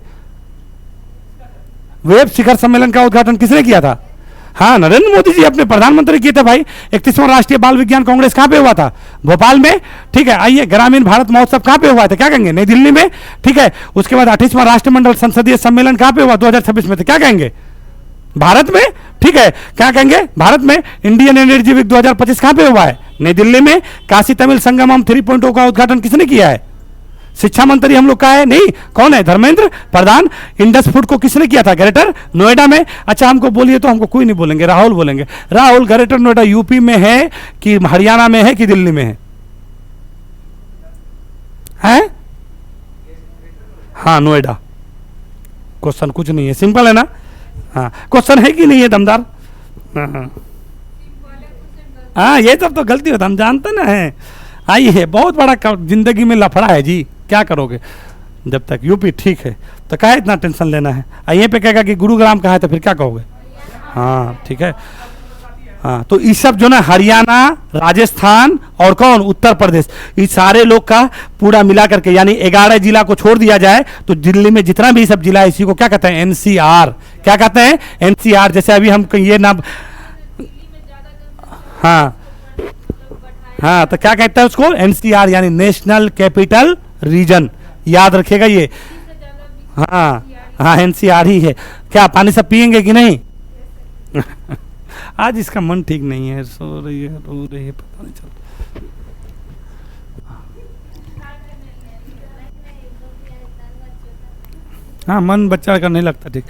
वेब शिखर सम्मेलन का उद्घाटन किसने किया था? हाँ, नरेंद्र मोदी जी अपने प्रधानमंत्री किए थे भाई। 31वां राष्ट्रीय बाल विज्ञान कांग्रेस कहां पे हुआ था? भोपाल में, ठीक है। आइए, ग्रामीण भारत महोत्सव कहां पे हुआ था? क्या कहेंगे? नई दिल्ली में, ठीक है। उसके बाद 28वां राष्ट्रमंडल संसदीय सम्मेलन कहां पे हुआ 2026 में? तो क्या कहेंगे? भारत में, ठीक है। क्या कहेंगे? भारत में। इंडियन एनर्जी वीक 2025 कहां पे हुआ है? नई दिल्ली में। काशी तमिल संगमम 3.0 का उद्घाटन किसने किया है? शिक्षा मंत्री हम लोग का है, नहीं, कौन है? धर्मेंद्र प्रधान। इंडस फूड को किसने किया था? ग्रेटर नोएडा में। अच्छा हमको बोलिए तो हमको कोई नहीं बोलेंगे, राहुल बोलेंगे। राहुल, ग्रेटर नोएडा यूपी में है कि हरियाणा में है कि दिल्ली में है? हैं? हाँ, नोएडा। क्वेश्चन कुछ नहीं है, सिंपल है ना। हाँ, क्वेश्चन है कि नहीं है दमदार? हाँ, ये सब तो गलती होता, हम जानते ना है। आइए, बहुत बड़ा जिंदगी में लफड़ा है जी, क्या करोगे जब तक यूपी ठीक है तो क्या इतना टेंशन लेना है? आइए पे कहेगा कि गुरुग्राम कहाँ है तो फिर क्या कहोगे? हाँ, ठीक है। हाँ, तो ये सब जो ना हरियाणा, राजस्थान और कौन, उत्तर प्रदेश, इस सारे लोग का पूरा मिला करके, यानी 11 जिला को छोड़ दिया जाए तो दिल्ली में जितना भी सब जिला है इसी को क्या कहते हैं? एनसीआर। क्या कहते हैं? एनसीआर। जैसे अभी हम ये नाम, हाँ हाँ, तो क्या कहते हैं उसको? एनसीआर, यानी नेशनल कैपिटल रीजन। याद रखिएगा ये। हाँ हाँ, एनसीआर ही है। क्या पानी सब पियेंगे कि नहीं? आज इसका मन ठीक नहीं है, सो रही है, रो रही है, पता नहीं चल। हाँ, मन बच्चा का नहीं लगता ठीक।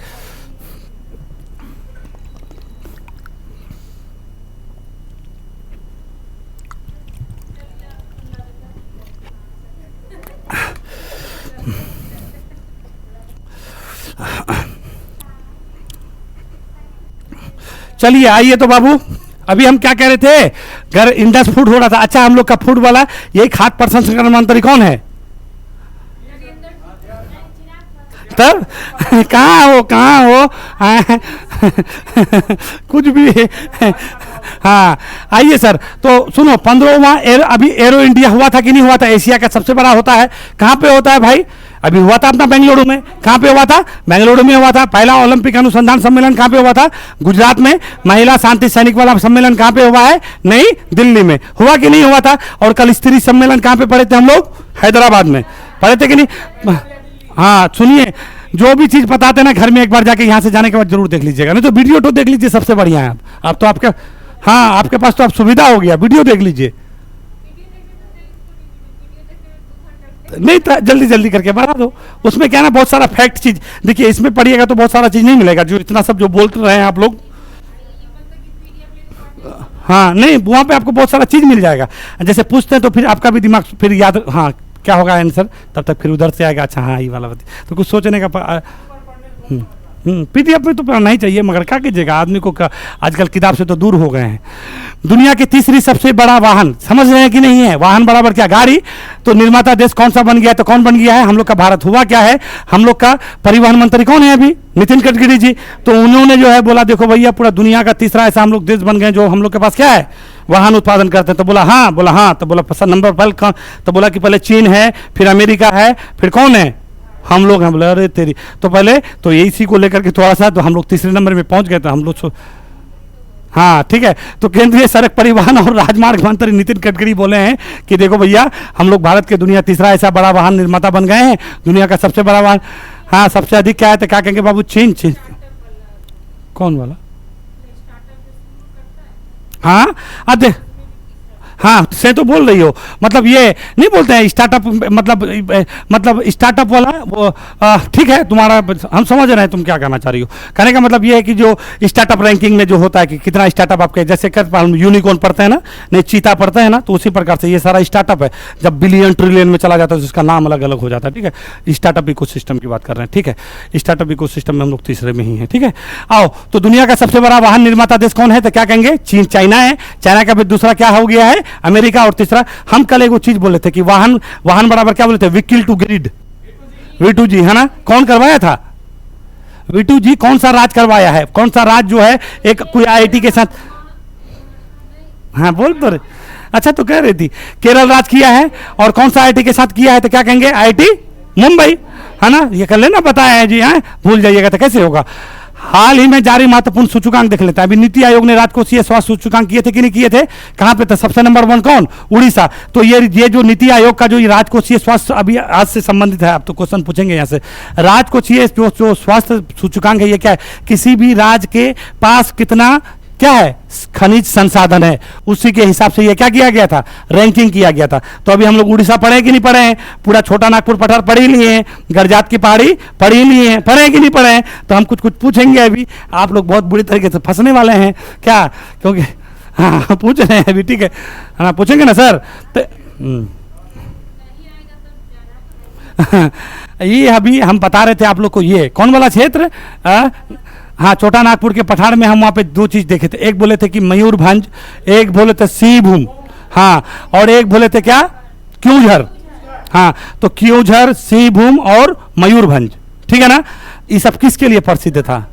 चलिए आइए तो बाबू, अभी हम क्या कह रहे थे? घर इंडस फूड हो रहा था। अच्छा, हम लोग का फूड वाला यही खाद्य प्रसंस्करण मंत्री कौन है? तब कहाँ हो कुछ भी। हाँ, आइए सर। तो सुनो, 15वां अभी एरो इंडिया हुआ था कि नहीं हुआ था? एशिया का सबसे बड़ा होता है। कहाँ पे होता है भाई? अभी हुआ था अपना बेंगलुरु में। कहाँ पे हुआ था? बेंगलुरु में हुआ था। पहला ओलंपिक अनुसंधान सम्मेलन कहाँ पे हुआ था? गुजरात में। महिला शांति सैनिक वाला सम्मेलन कहाँ पे हुआ है? नहीं, दिल्ली में। हुआ कि नहीं हुआ था? और कल स्त्री सम्मेलन कहाँ पे पढ़े थे हम लोग? हैदराबाद में पढ़े थे कि नहीं? हाँ, सुनिए, जो भी चीज बताते ना घर में एक बार जाके यहाँ से जाने के बाद जरूर देख लीजिएगा, नहीं तो वीडियो तो देख लीजिए, सबसे बढ़िया है। अब तो आपका हाँ, आपके पास तो अब सुविधा हो गया, वीडियो देख लीजिए। नहीं तो जल्दी जल्दी करके बढ़ा दो। उसमें क्या ना, बहुत सारा फैक्ट चीज देखिए, इसमें पढ़िएगा तो बहुत सारा चीज नहीं मिलेगा, जो इतना सब जो बोल रहे हैं आप लोग। हाँ नहीं, वहाँ पे आपको बहुत सारा चीज मिल जाएगा। जैसे पूछते हैं तो फिर आपका भी दिमाग फिर याद, हाँ क्या होगा आंसर, तब तक फिर उधर से आएगा, अच्छा हाँ ये वाला तो कुछ सोचने का। पीडीएफ में तो पढ़ना ही चाहिए, मगर क्या कीजिएगा, आदमी को आजकल किताब से तो दूर हो गए हैं। दुनिया की तीसरी सबसे बड़ा वाहन, समझ रहे हैं कि नहीं है? वाहन बराबर क्या, गाड़ी। तो निर्माता देश कौन सा बन गया है? तो कौन बन गया है? हम लोग का भारत। हुआ क्या है, हम लोग का परिवहन मंत्री कौन है अभी? नितिन गडकरी जी। तो उन्होंने जो है बोला, देखो भैया पूरा दुनिया का तीसरा ऐसा हम लोग देश बन गए जो हम लोग के पास क्या है, वाहन उत्पादन करते हैं। तो बोला हाँ, तो बोला नंबर पहले, तो बोला कि पहले चीन है, फिर अमेरिका है, फिर कौन है, हम लोग हैं। बोले अरे तेरी, तो पहले तो ये इसी को लेकर के थोड़ा सा, तो हम लोग तीसरे नंबर में पहुंच गए। तो हम लोग हाँ ठीक है। तो केंद्रीय सड़क परिवहन और राजमार्ग मंत्री नितिन गडकरी बोले हैं कि देखो भैया, हम लोग भारत के दुनिया तीसरा ऐसा बड़ा वाहन निर्माता बन गए हैं, दुनिया का सबसे बड़ा वाहन। हाँ, सबसे अधिक क्या है? तो क्या कहेंगे बाबू? चीन। कौन वाला? हाँ अरे हाँ, से तो बोल रही हो, मतलब ये नहीं बोलते हैं स्टार्टअप, मतलब स्टार्टअप वाला वो। ठीक है, तुम्हारा हम समझ रहे हैं तुम क्या कहना चाह रही हो। कहने का मतलब ये है कि जो स्टार्टअप रैंकिंग में जो होता है कि कितना स्टार्टअप आपके, जैसे हम यूनिकॉर्न पढ़ते हैं ना, नहीं चीता पढ़ते हैं ना, तो उसी प्रकार से ये सारा स्टार्टअप है। जब बिलियन ट्रिलियन में चला जाता है तो उसका नाम अलग अलग हो जाता है। ठीक है, स्टार्टअप इकोसिस्टम की बात कर रहे हैं। ठीक है, स्टार्टअप इकोसिस्टम में हम लोग तीसरे में ही हैं। ठीक है, आओ, तो दुनिया का सबसे बड़ा वाहन निर्माता देश कौन है? तो क्या कहेंगे? चीन, चाइना है। चाइना का भी दूसरा क्या हो गया है? अमेरिका। और तीसरा, हम कल एक चीज बोले थे कि वाहन बराबर क्या बोले थे? व्हीकल टू ग्रिड, V2G है ना। कौन करवाया था? V2G कौन सा राज करवाया है? कौन सा राज जो है एक कोई IIT के साथ, हाँ बोल तो रहे, अच्छा तो कह रही थी केरल राज किया है, और कौन सा IIT के साथ किया है? तो क्या कहेंगे? IIT मुंबई है ना। ये कर लेना, बताया है जी, हैं भूल जाइएगा तो कैसे होगा। हाल ही में जारी महत्वपूर्ण सूचकांक देख लेते हैं। अभी नीति आयोग ने राजकोषीय स्वास्थ्य सूचकांक किए थे कि नहीं किए थे? कहां पे था? सबसे नंबर 1 कौन? उड़ीसा। तो ये जो नीति आयोग का जो राजकोषीय स्वास्थ्य अभी आज से संबंधित है, आप तो क्वेश्चन पूछेंगे यहां से। राजकोषीय जो स्वास्थ्य सूचकांक है, ये क्या है? किसी भी राज्य के पास कितना क्या है, खनिज संसाधन है, उसी के हिसाब से ये क्या किया गया था? रैंकिंग किया गया था। तो अभी हम लोग उड़ीसा पढ़े कि नहीं पढ़े हैं? पूरा छोटा नागपुर पठार पढ़ ही लिए हैं, गरजात की पहाड़ी पढ़ ही लिए हैं, पढ़े कि नहीं पढ़े हैं? तो हम कुछ पूछेंगे अभी, आप लोग बहुत बुरी तरीके से फंसने वाले हैं क्या, क्योंकि हाँ पूछ रहे हैं अभी। ठीक है, हाँ पूछेंगे ना सर। तो ये अभी हम बता रहे थे आप लोग को, ये कौन वाला क्षेत्र? हाँ, छोटा नागपुर के पठार में हम वहाँ पे 2 चीज देखे थे। एक बोले थे कि मयूरभंज, एक बोले थे सिंहभूम, हाँ, और एक बोले थे क्या? क्योंझर। हाँ, तो क्योंझर, सिंहभूम और मयूरभंज, ठीक है ना। ये सब किसके लिए प्रसिद्ध था?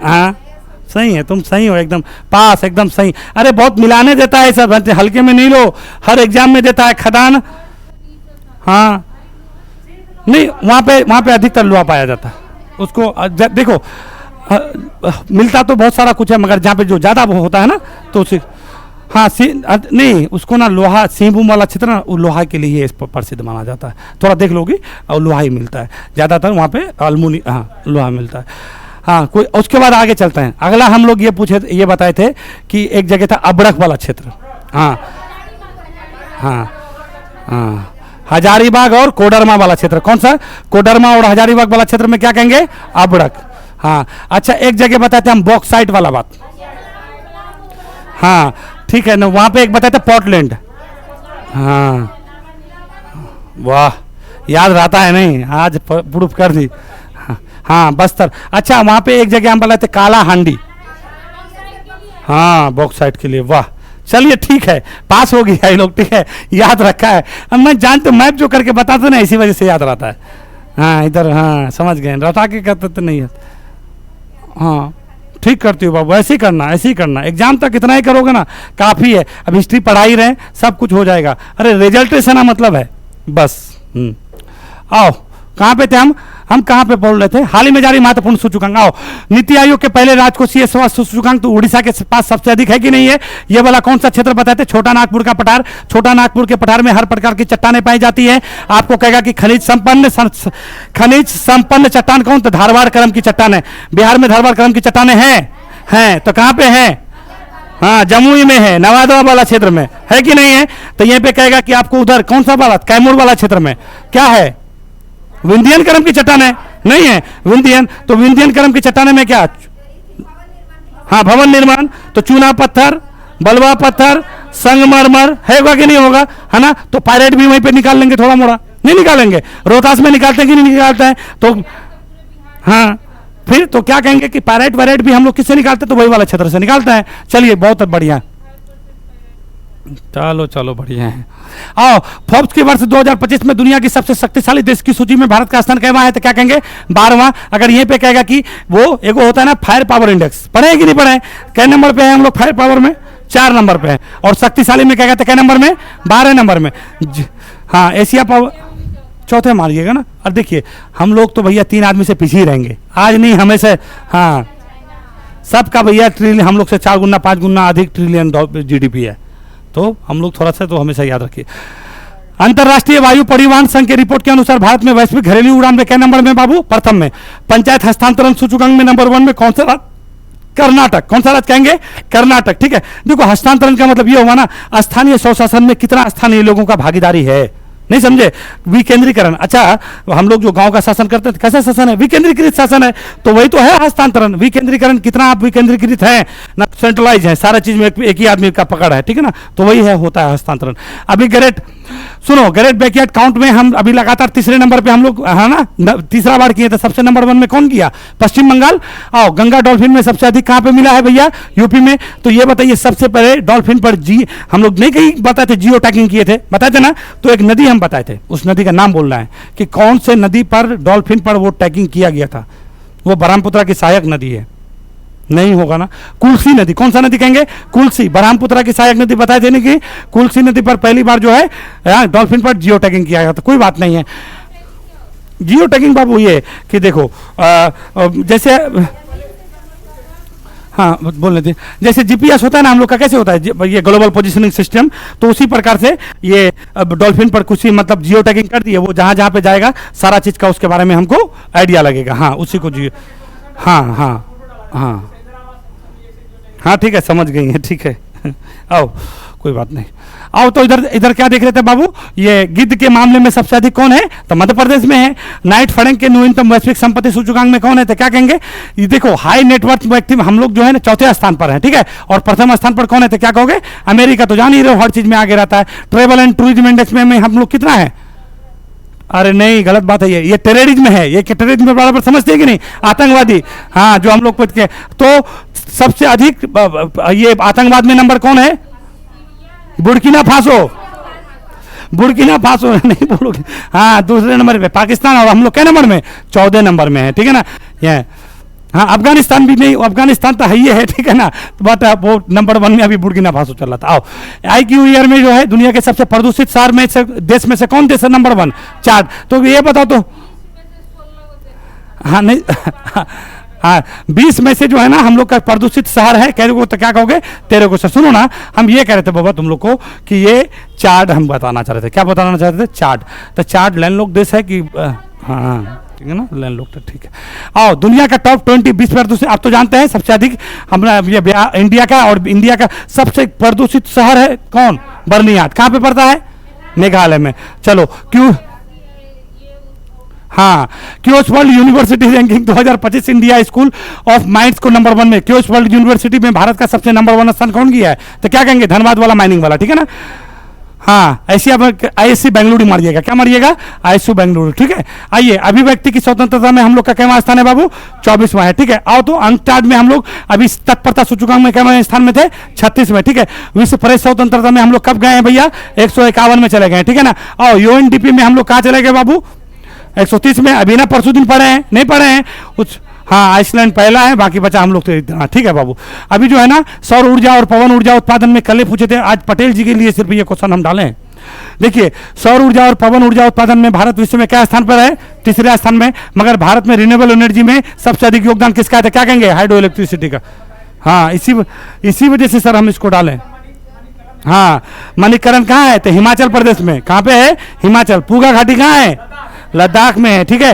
हाँ सही है, तुम सही हो, एकदम पास, एकदम सही। अरे बहुत मिलाने देता है सब, हल्के में नहीं लो, हर एग्जाम में देता है। खदान, हाँ नहीं, वहाँ पे अधिकतर लोहा पाया जाता है। उसको देखो, मिलता तो बहुत सारा कुछ है, मगर जहाँ पे जो ज़्यादा वो होता है ना, तो उसी, हाँ नहीं, उसको ना लोहा, सिंहभूम वाला क्षेत्र ना, वो लोहा के लिए प्रसिद्ध माना जाता है। थोड़ा देख लोगी, और लोहा ही मिलता है ज़्यादातर वहाँ पे, अल्मुनी, हाँ लोहा मिलता है। हाँ, कोई उसके बाद आगे चलते हैं। अगला हम लोग ये बताए थे कि एक जगह था अबड़क वाला क्षेत्र। हाँ हाँ हाँ, हजारीबाग और कोडरमा वाला क्षेत्र। कौन सा? कोडरमा और हजारीबाग वाला क्षेत्र में क्या कहेंगे? अबड़क। हाँ अच्छा, एक जगह बताए थे हम बॉक्साइट वाला बात। हाँ ठीक है ना, वहां पे एक बताए थे पोर्टलैंड। हाँ वाह, याद रहता है नहीं, आज प्रूफ कर दी। हाँ बस्तर। अच्छा, वहां पे एक जगह हम बताए थे काला हांडी। हाँ बॉक्साइट के लिए, वाह चलिए ठीक है, पास हो गया ये लोग। ठीक है, याद रखा है। अब मैं जानते मैप जो करके बताते ना, इसी वजह से याद रहता है। हाँ इधर, हाँ समझ गए, रटा के करते तो नहीं है। हाँ ठीक करती हो बाबू, ऐसे ही करना, ऐसे ही करना। एग्जाम तक इतना ही करोगे ना, काफ़ी है। अब हिस्ट्री पढ़ा ही रहे, सब कुछ हो जाएगा। अरे रिजल्ट से ना मतलब है बस। आओ, कहाँ पे थे हम कहाँ पे बोल रहे थे? हाल ही में जारी महत्वपूर्ण सूचकांक। आओ, नीति आयोग के पहले राजकोषीय स्वास्थ्य सूचकांक तो उड़ीसा के पास सबसे अधिक है कि नहीं है? ये वाला कौन सा क्षेत्र बताते? छोटा नागपुर का पठार। छोटा नागपुर के पठार में हर प्रकार की चट्टानें पाई जाती है। आपको कहेगा कि खनिज संपन्न चट्टान कौन? तो धारवाड़ क्रम की चट्टान है। बिहार में धारवाड़ क्रम की चट्टानें हैं, हैं तो कहाँ पे है? हाँ, जमुई में है, नवादा वाला क्षेत्र में है कि नहीं है? तो यहाँ पे कहेगा कि आपको उधर कौन सा वाला, कैमूर वाला क्षेत्र में क्या है? विंध्यन कर्म की चट्टान है, नहीं है विंध्यन, तो विंध्यन कर्म की चट्टान में क्या? हाँ, भवन निर्माण, तो चूना पत्थर, बलवा पत्थर, संगमरमर है कि नहीं होगा, है ना? तो पायरेट भी वहीं पे निकाल लेंगे, थोड़ा मोड़ा नहीं निकालेंगे? रोहतास में निकालते हैं कि नहीं निकालते हैं? तो हाँ, फिर तो क्या कहेंगे कि पायरेट वायरेट भी हम लोग किससे निकालते हैं? तो वही वाला क्षेत्र से निकालते हैं। चलिए, बहुत बढ़िया, चलो चलो बढ़िया है। आओ, फोर्ब्स के वर्ष 2025 में दुनिया की सबसे शक्तिशाली देश की सूची में भारत का स्थान कैवा है? तो क्या कहेंगे? 12वां। अगर यहीं पे कहेगा कि वो एगो होता है ना फायर पावर इंडेक्स, पढ़े कि नहीं पढ़े? कै नंबर पे है हम लोग फायर पावर में? 4 नंबर पे है। और शक्तिशाली में कहेगा तो कै नंबर में? 12 नंबर में। हाँ, एशिया पावर चौथे मारिएगा ना। और देखिए, हम लोग तो भैया 3 आदमी से पीछे ही रहेंगे, आज नहीं हमेशा। हाँ, सबका भैया ट्रिलियन, हम लोग से 4 गुना 5 गुना अधिक ट्रिलियन जीडीपी है, तो हम लोग थोड़ा सा तो हमेशा याद रखिए। अंतर्राष्ट्रीय वायु परिवहन संघ की रिपोर्ट के अनुसार भारत में वैश्विक घरेलू उड़ान में क्या नंबर में बाबू? प्रथम में। पंचायत हस्तांतरण सूचकांक में नंबर 1 में कौन सा राज्य? कर्नाटक। कौन सा राज्य कहेंगे? कर्नाटक। ठीक है, देखो हस्तांतरण का मतलब ये हुआ ना, स्थानीय स्वशासन में कितना स्थानीय लोगों का भागीदारी है, नहीं समझे? विकेंद्रीकरण। अच्छा, हम लोग जो गांव का शासन करते हैं कैसा शासन है? विकेंद्रीकृत शासन है, तो वही तो है हस्तांतरण। विकेंद्रीकरण, कितना आप विकेंद्रीकृत हैं ना, सेंट्रलाइज है, सारा चीज में एक ही आदमी का पकड़ है, ठीक है ना? तो वही है, होता है हस्तांतरण। अभी ग्रेट, सुनो, ग्रेट बैकयार्ड काउंट में हम अभी लगातार तीसरे नंबर पे हम लोग, है ना, तीसरा बार किए थे। सबसे नंबर 1 में कौन किया? पश्चिम बंगाल। आओ, गंगा डॉल्फिन में सबसे अधिक कहां पे मिला है भैया? यूपी में। तो ये बताइए, सबसे पहले डॉल्फिन पर हम लोग नहीं कहीं बताए थे, जियो टैगिंग किए थे, बताए थे ना? तो एक नदी हम बताए थे, उस नदी का नाम बोलना है कि कौन से नदी पर डॉल्फिन पर वो टैगिंग किया गया था। वो ब्रह्मपुत्र की सहायक नदी है, नहीं होगा ना? कुलसी नदी। कौन सा नदी कहेंगे? कुलसी। ब्रह्मपुत्र की सहायक नदी बताए थे नहीं कि कुलसी नदी पर पहली बार जो है डॉल्फिन पर जियो टैगिंग किया गया था। कोई बात नहीं है। जियो टैगिंग बाबू ये कि देखो जैसे, हाँ बोलने थे, जैसे जीपीएस होता है ना हम लोग का, कैसे होता है ये ग्लोबल पोजीशनिंग सिस्टम, तो उसी प्रकार से ये डॉल्फिन पर कुछ ही मतलब जियो टैगिंग कर दिए, वो जहां जहां पे जाएगा सारा चीज का उसके बारे में हमको आइडिया लगेगा। हाँ, उसी को जियो, हाँ हाँ हाँ हाँ, ठीक है, समझ गई है, ठीक है। आओ, कोई बात नहीं। आओ, तो इधर इधर क्या देख रहे थे बाबू? ये गिद्ध के मामले में सबसे अधिक कौन है? तो मध्य प्रदेश में है। नाइट फड़ंग के न्यूनतम वैश्विक संपत्ति सूचकांक में कौन है? तो क्या कहेंगे? ये देखो, हाई नेटवर्थ व्यक्ति हम लोग जो है ना 4थे स्थान पर है, ठीक है। और प्रथम स्थान पर कौन है? तो क्या कहोगे? अमेरिका। तो जान ही रहे हो, हर चीज में आगे रहता है। ट्रेवल एंड टूरिज्म इंडेक्स में हम लोग कितना है? अरे नहीं, गलत बात है, ये टेररिज्म है। ये टेररिज्म में बराबर समझते हैं कि नहीं? आतंकवादी। हाँ, जो हम लोग के, तो सबसे अधिक ये आतंकवाद में नंबर कौन है? Burkina Faso. बुर्किना फासो नहीं बोलोगे? हाँ, दूसरे नंबर पे पाकिस्तान। और हम लोग क्या नंबर में? 14 नंबर में है, ठीक है ना? ये हाँ, अफगानिस्तान भी नहीं, अफगानिस्तान तो है ही है, ठीक है ना? तो बात वो नंबर 1 में अभी बुर्किना फासो चल रहा था। आओ, IQ ईयर में जो है दुनिया के सबसे प्रदूषित शहर में से, देश में से कौन देश है नंबर 1? चार्ट। तो ये बताओ तो। हाँ नहीं हाँ, 20 में से जो है ना हम लोग का प्रदूषित शहर है, कह को तो क्या कहोगे? 13 को। सुनो ना, हम ये कह रहे थे बाबा तुम लोग को कि ये चार्ट हम बताना चाह रहे थे। क्या बताना चाहते थे? चार्ट। तो चार्ट लैंडलॉक देश है कि हाँ, ठीक है ना, लैंडलॉक, तो ठीक है। आओ, दुनिया का टॉप 20 20 प्रदूषित, आप तो जानते हैं सबसे अधिक हमारा ये इंडिया का, और इंडिया का सबसे प्रदूषित शहर है कौन? बर्नियाड। कहाँ पे पड़ता है? मेघालय में। चलो, क्यों? हाँ, chaos world university ranking 2025 India school of minds को नंबर 1 में, क्योस वर्ल्ड यूनिवर्सिटी में भारत का सबसे नंबर 1 स्थान कौन किया है? तो क्या कहेंगे? धनबाद वाला, माइनिंग वाला, ठीक है ना? हाँ, एशिया ISC बेंगलुरु मारिएगा। क्या मारिएगा? ISU बेंगलुरु, ठीक है। आइए, अभिव्यक्ति की स्वतंत्रता में हम लोग का क्या स्थान है बाबू? 24वां है, ठीक है। आओ, तो अंकटाड में हम लोग अभी तत्परता सूचकांक में क्या स्थान में थे? 36 में, ठीक है। विश्व प्रेस स्वतंत्रता में हम लोग कब गए हैं भैया? 151 में चले गए, ठीक है ना? आओ, UNDP में हम लोग कहाँ चले गए बाबू? 130 में। अभी ना परसों दिन पढ़े हैं, नहीं पढ़े हैं कुछ? हाँ, आइसलैंड पहला है, बाकी बचा हम लोग तो इतना, ठीक है बाबू। अभी जो है ना सौर ऊर्जा और पवन ऊर्जा उत्पादन में कल पूछे थे, आज पटेल जी के लिए सिर्फ ये क्वेश्चन हम डालें। देखिए, सौर ऊर्जा और पवन ऊर्जा उत्पादन में भारत विश्व में क्या स्थान पर है? 3रे स्थान में। मगर भारत में रिन्यूएबल एनर्जी में सबसे अधिक योगदान किसका है? क्या कहेंगे? हाइड्रो इलेक्ट्रिसिटी का। हाँ, इसी वजह से सर हम इसको डालें। हाँ, मणिकरण कहाँ है? तो हिमाचल प्रदेश में। कहाँ पे है? हिमाचल। पूगा घाटी कहाँ है? लद्दाख में है, ठीक है।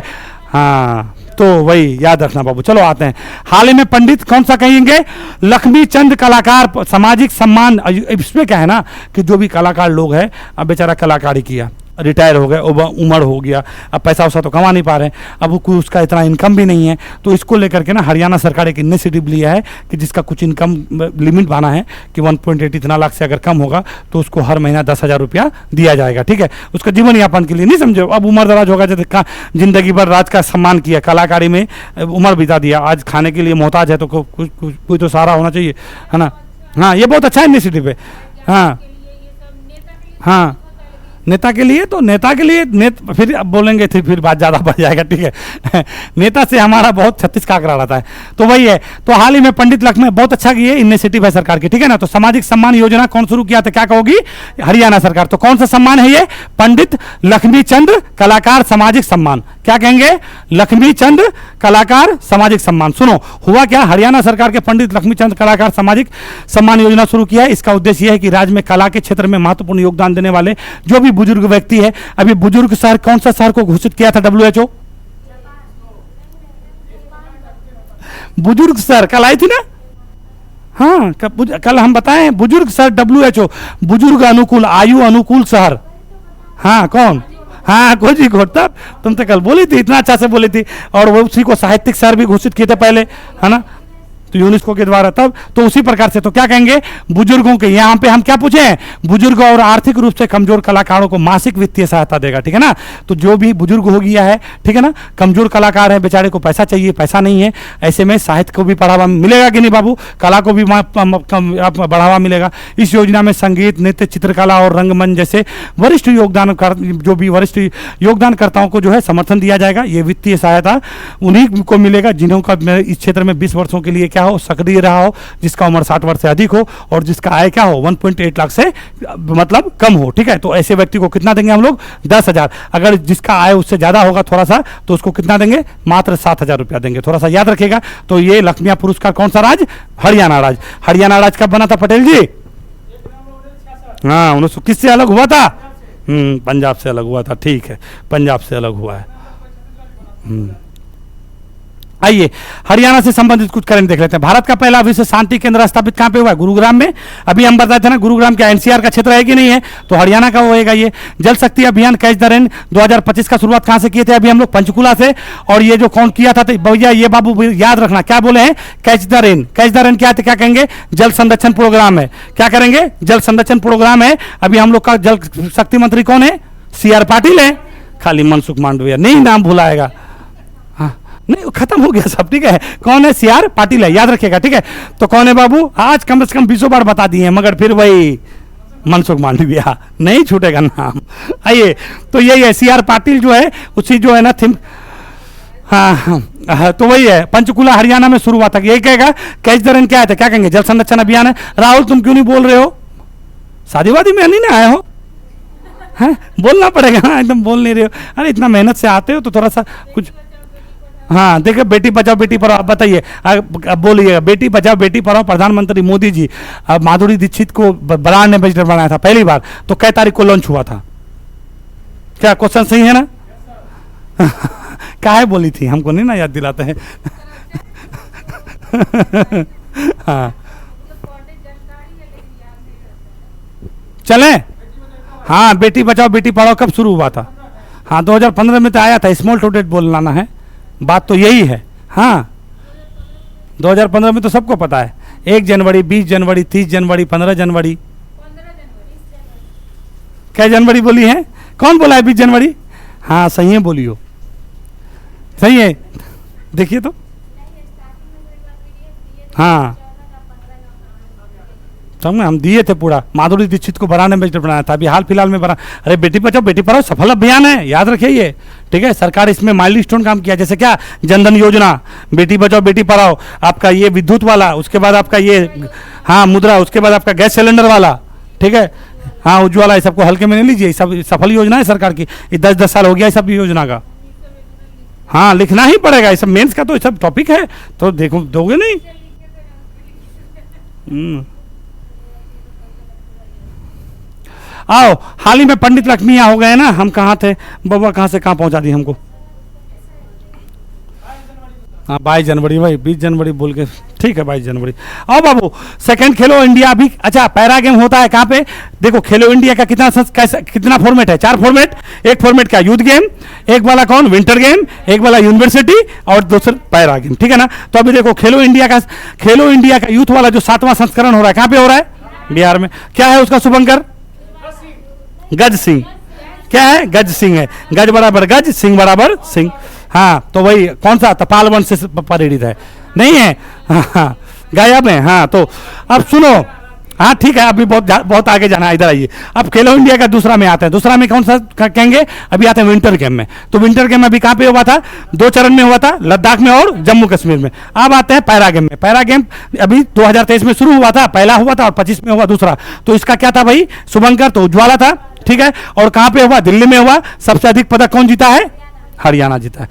हाँ, तो वही याद रखना बाबू। चलो आते हैं, हाल ही में पंडित कौन सा कहेंगे, लक्ष्मी चंद कलाकार सामाजिक सम्मान। इसमें क्या है ना कि जो भी कलाकार लोग हैं, अब बेचारा कलाकारी किया, रिटायर हो गए, उम्र हो गया, अब पैसा वैसा तो कमा नहीं पा रहे हैं, अब कोई उसका इतना इनकम भी नहीं है, तो इसको लेकर के ना हरियाणा सरकार एक इनिशिएटिव लिया है कि जिसका कुछ इनकम लिमिट बना है कि 1.8 इतना लाख से अगर कम होगा तो उसको हर महीना 10,000 रुपया दिया जाएगा, ठीक है, उसका जीवन यापन के लिए। नहीं समझो, अब उम्र दराज होगा, जैसे जिंदगी भर राज का सम्मान किया, कलाकारी में उम्र बिता दिया, आज खाने के लिए मोहताज है, तो कोई तो सहारा होना चाहिए, है ना। हाँ, ये बहुत अच्छा इनिशिएटिव है। हाँ हाँ, नेता के लिए तो नेता के लिए फिर अब बोलेंगे फिर बात ज़्यादा बढ़ जाएगा, ठीक है। नेता से हमारा बहुत 36 का आंकड़ा रहता है, तो वही है। तो हाल ही में पंडित लक्ष्मी, बहुत अच्छा ये इनिशिएटिव है सरकार की, ठीक है ना। तो सामाजिक सम्मान योजना कौन शुरू किया था, क्या कहोगी, हरियाणा सरकार। तो कौन सा सम्मान है ये, पंडित लक्ष्मी चंद कलाकार सामाजिक सम्मान, क्या कहेंगे, लक्ष्मी चंद कलाकार सामाजिक सम्मान। सुनो हुआ क्या, हरियाणा सरकार के पंडित लक्ष्मी चंद कलाकार सामाजिक सम्मान योजना शुरू किया है। इसका उद्देश्य यह है कि राज्य में कला के क्षेत्र में महत्वपूर्ण योगदान देने वाले जो भी बुजुर्ग व्यक्ति है, अभी बुजुर्ग शहर कौन सा शहर को घोषित किया था WHO, बुजुर्ग शहर कल आई थी ना, हाँ कल हम बताएं, बुजुर्ग शहर WHO, बुजुर्ग अनुकूल, आयु अनुकूल शहर। हाँ कौन, हाँ कोझिकोड, तब तुम तो कल बोली थी, इतना अच्छा से बोली थी, और वो उसी को साहित्यिक शहर भी घोषित किए थे पहले, है ना, तो यूनेस्को के द्वारा, तब तो उसी प्रकार से। तो क्या कहेंगे, बुजुर्गों के, यहाँ पे हम क्या पूछे हैं, बुजुर्ग और आर्थिक रूप से कमजोर कलाकारों को मासिक वित्तीय सहायता देगा, ठीक है ना। तो जो भी बुजुर्ग हो गया है, ठीक है ना, कमजोर कलाकार है, बेचारे को पैसा चाहिए, पैसा नहीं है, ऐसे में साहित्य को भी बढ़ावा मिलेगा कि नहीं बाबू, कला को भी बढ़ावा मिलेगा। इस योजना में संगीत, नृत्य, चित्रकला और रंगमंच जैसे वरिष्ठ योगदान जो भी वरिष्ठ योगदानकर्ताओं को जो है समर्थन दिया जाएगा। ये वित्तीय सहायता उन्हीं को मिलेगा जिन्हों का इस क्षेत्र में 20 वर्षों के लिए क्या हो, सक्रिय रहा हो, जिसका उम्र 60 वर्ष से अधिक हो और जिसका आय क्या हो, 1.8 लाख से मतलब कम हो, ठीक है। तो ऐसे व्यक्ति को कितना देंगे हम लोग, 10,000। अगर जिसका आय उससे ज्यादा होगा थोड़ा सा, तो उसको कितना देंगे, मात्र 7,000 रुपया देंगे, थोड़ा सा याद रखिएगा। तो ये लक्ष्मी पुरस्कार कौन सा राज्य, हरियाणा राज्य। हरियाणा राज्य कब बना था पटेल जी, हाँ 1900, किससे अलग हुआ था, पंजाब से अलग हुआ था, ठीक है, पंजाब से अलग हुआ है। आइए हरियाणा से संबंधित कुछ करंट देख लेते हैं। भारत का पहला विश्व शांति केंद्र स्थापित कहां पे हुआ है, गुरुग्राम में। अभी हम बताए थे ना, गुरुग्राम क्या NCR का क्षेत्र है कि नहीं है, तो हरियाणा का होएगा ये। जल शक्ति अभियान कैच द रेन 2025 का शुरुआत कहां से किए थे, अभी हम लोग पंचकुला से। और ये जो कौन किया था, तो भैया ये बाबू याद रखना, क्या बोले हैं, catch the rain. Catch the rain क्या है, क्या कहेंगे, जल संरक्षण प्रोग्राम है, क्या करेंगे, जल संरक्षण प्रोग्राम है। अभी हम लोग का जल शक्ति मंत्री कौन है, CR पाटिल है, खाली मनसुख मांडविया नहीं नाम भुलाएगा, नहीं खत्म हो गया सब, ठीक है। कौन है, CR पाटिल है, याद रखिएगा, ठीक है। तो कौन है बाबू, आज कम से कम 20 बार बता दिए, मगर फिर वही मनसुख मांडविया नहीं छूटेगा नाम। आइए, तो यही है CR पाटिल जो है, उसी जो है ना थिम, हाँ तो वही है, पंचकुला हरियाणा में शुरू हुआ था। यही कहेगा कैच द रेन क्या है, क्या कहेंगे, जल संरक्षण अभियान है। राहुल तुम क्यों नहीं बोल रहे हो, शादीवादी में नहीं ना आए हो, है बोलना पड़ेगा ना, एकदम बोल नहीं रहे हो, अरे इतना मेहनत से आते हो तो थोड़ा सा कुछ। हाँ देखिए, बेटी बचाओ बेटी पढ़ाओ, आप बताइए, अब बोलिएगा, बेटी बचाओ बेटी पढ़ाओ, प्रधानमंत्री मोदी जी अब माधुरी दीक्षित को ब्रांड एम्बेसडर बनाया था पहली बार, तो कै तारीख को लॉन्च हुआ था, क्या क्वेश्चन सही है ना। काहे बोली थी, हमको नहीं ना याद दिलाते हैं। हाँ चले, हाँ बेटी बचाओ बेटी पढ़ाओ कब शुरू हुआ था, हाँ 2015 में तो आया था, स्मॉल टू डेट बोलना है, बात तो यही है। हाँ 2015 में तो सबको पता है, 1 जनवरी, 20 जनवरी, 30 जनवरी, 15 जनवरी, क्या जनवरी बोली है, कौन बोला है 20 जनवरी, हाँ सही है बोलियो, सही है, देखिए तो, हाँ समझे, हम दिए थे पूरा, माधुरी दीक्षित को बढ़ाने में बनाया था, अभी हाल फिलहाल में बना। अरे बेटी बचाओ बेटी पढ़ाओ सफल अभियान है, याद रखिए ये, ठीक है। सरकार इसमें माइलस्टोन काम किया, जैसे क्या, जनधन योजना, बेटी बचाओ बेटी पढ़ाओ, आपका ये विद्युत वाला, उसके बाद आपका ये हाँ मुद्रा, उसके बाद आपका गैस सिलेंडर वाला, ठीक है, हाँ उज्ज्वला, ये सबको हल्के में नहीं लीजिए, सब सफल योजना है सरकार की, 10-10 साल हो गया सब योजना का। हाँ लिखना ही पड़ेगा, ये सब मेंस का तो सब टॉपिक है, तो देखो दोगे नहीं। आओ, हाल ही में पंडित लक्ष्मी यहाँ हो गए ना, हम कहाँ थे, बबुआ कहाँ से कहाँ पहुँचा दी हमको। हाँ 22 जनवरी भाई, 20 जनवरी बोल के ठीक है 22 जनवरी। आओ बाबू, सेकंड खेलो इंडिया अभी, अच्छा पैरा गेम होता है कहाँ पे? देखो खेलो इंडिया का कितना फॉर्मेट है? 4 फॉर्मेट। एक फॉर्मेट क्या? यूथ गेम, एक वाला कौन? विंटर गेम, एक वाला यूनिवर्सिटी और दूसरा पैरा गेम, ठीक है ना? तो अभी देखो खेलो इंडिया का यूथ वाला जो 7वां संस्करण हो रहा है, कहाँ पे हो रहा है? बिहार में। क्या है उसका शुभंकर? गज सिंह। क्या है? गज सिंह है। गज बराबर गज, सिंह बराबर सिंह। हाँ तो वही कौन सा? तपाल वंश से प्रेरित है, नहीं है? हाँ गायब है। हाँ तो अब सुनो, हाँ ठीक है, अभी बहुत आगे जाना है, इधर आइए। अब खेलो इंडिया का दूसरा में आते हैं। दूसरा में कौन सा कहेंगे? अभी आते हैं विंटर गेम में। तो विंटर गेम अभी कहाँ पे हुआ था? 2 चरण में हुआ था, लद्दाख में और जम्मू कश्मीर में। अब आते हैं पैरा गेम में। पैरा गेम अभी 2023 में शुरू हुआ था, पहला हुआ था, और 25 में हुआ दूसरा। तो इसका क्या था भाई? शुभंकर तो उज्ज्वला था, ठीक है। और कहाँ पे हुआ? दिल्ली में हुआ। सबसे अधिक पदक कौन जीता है? हरियाणा जीता है।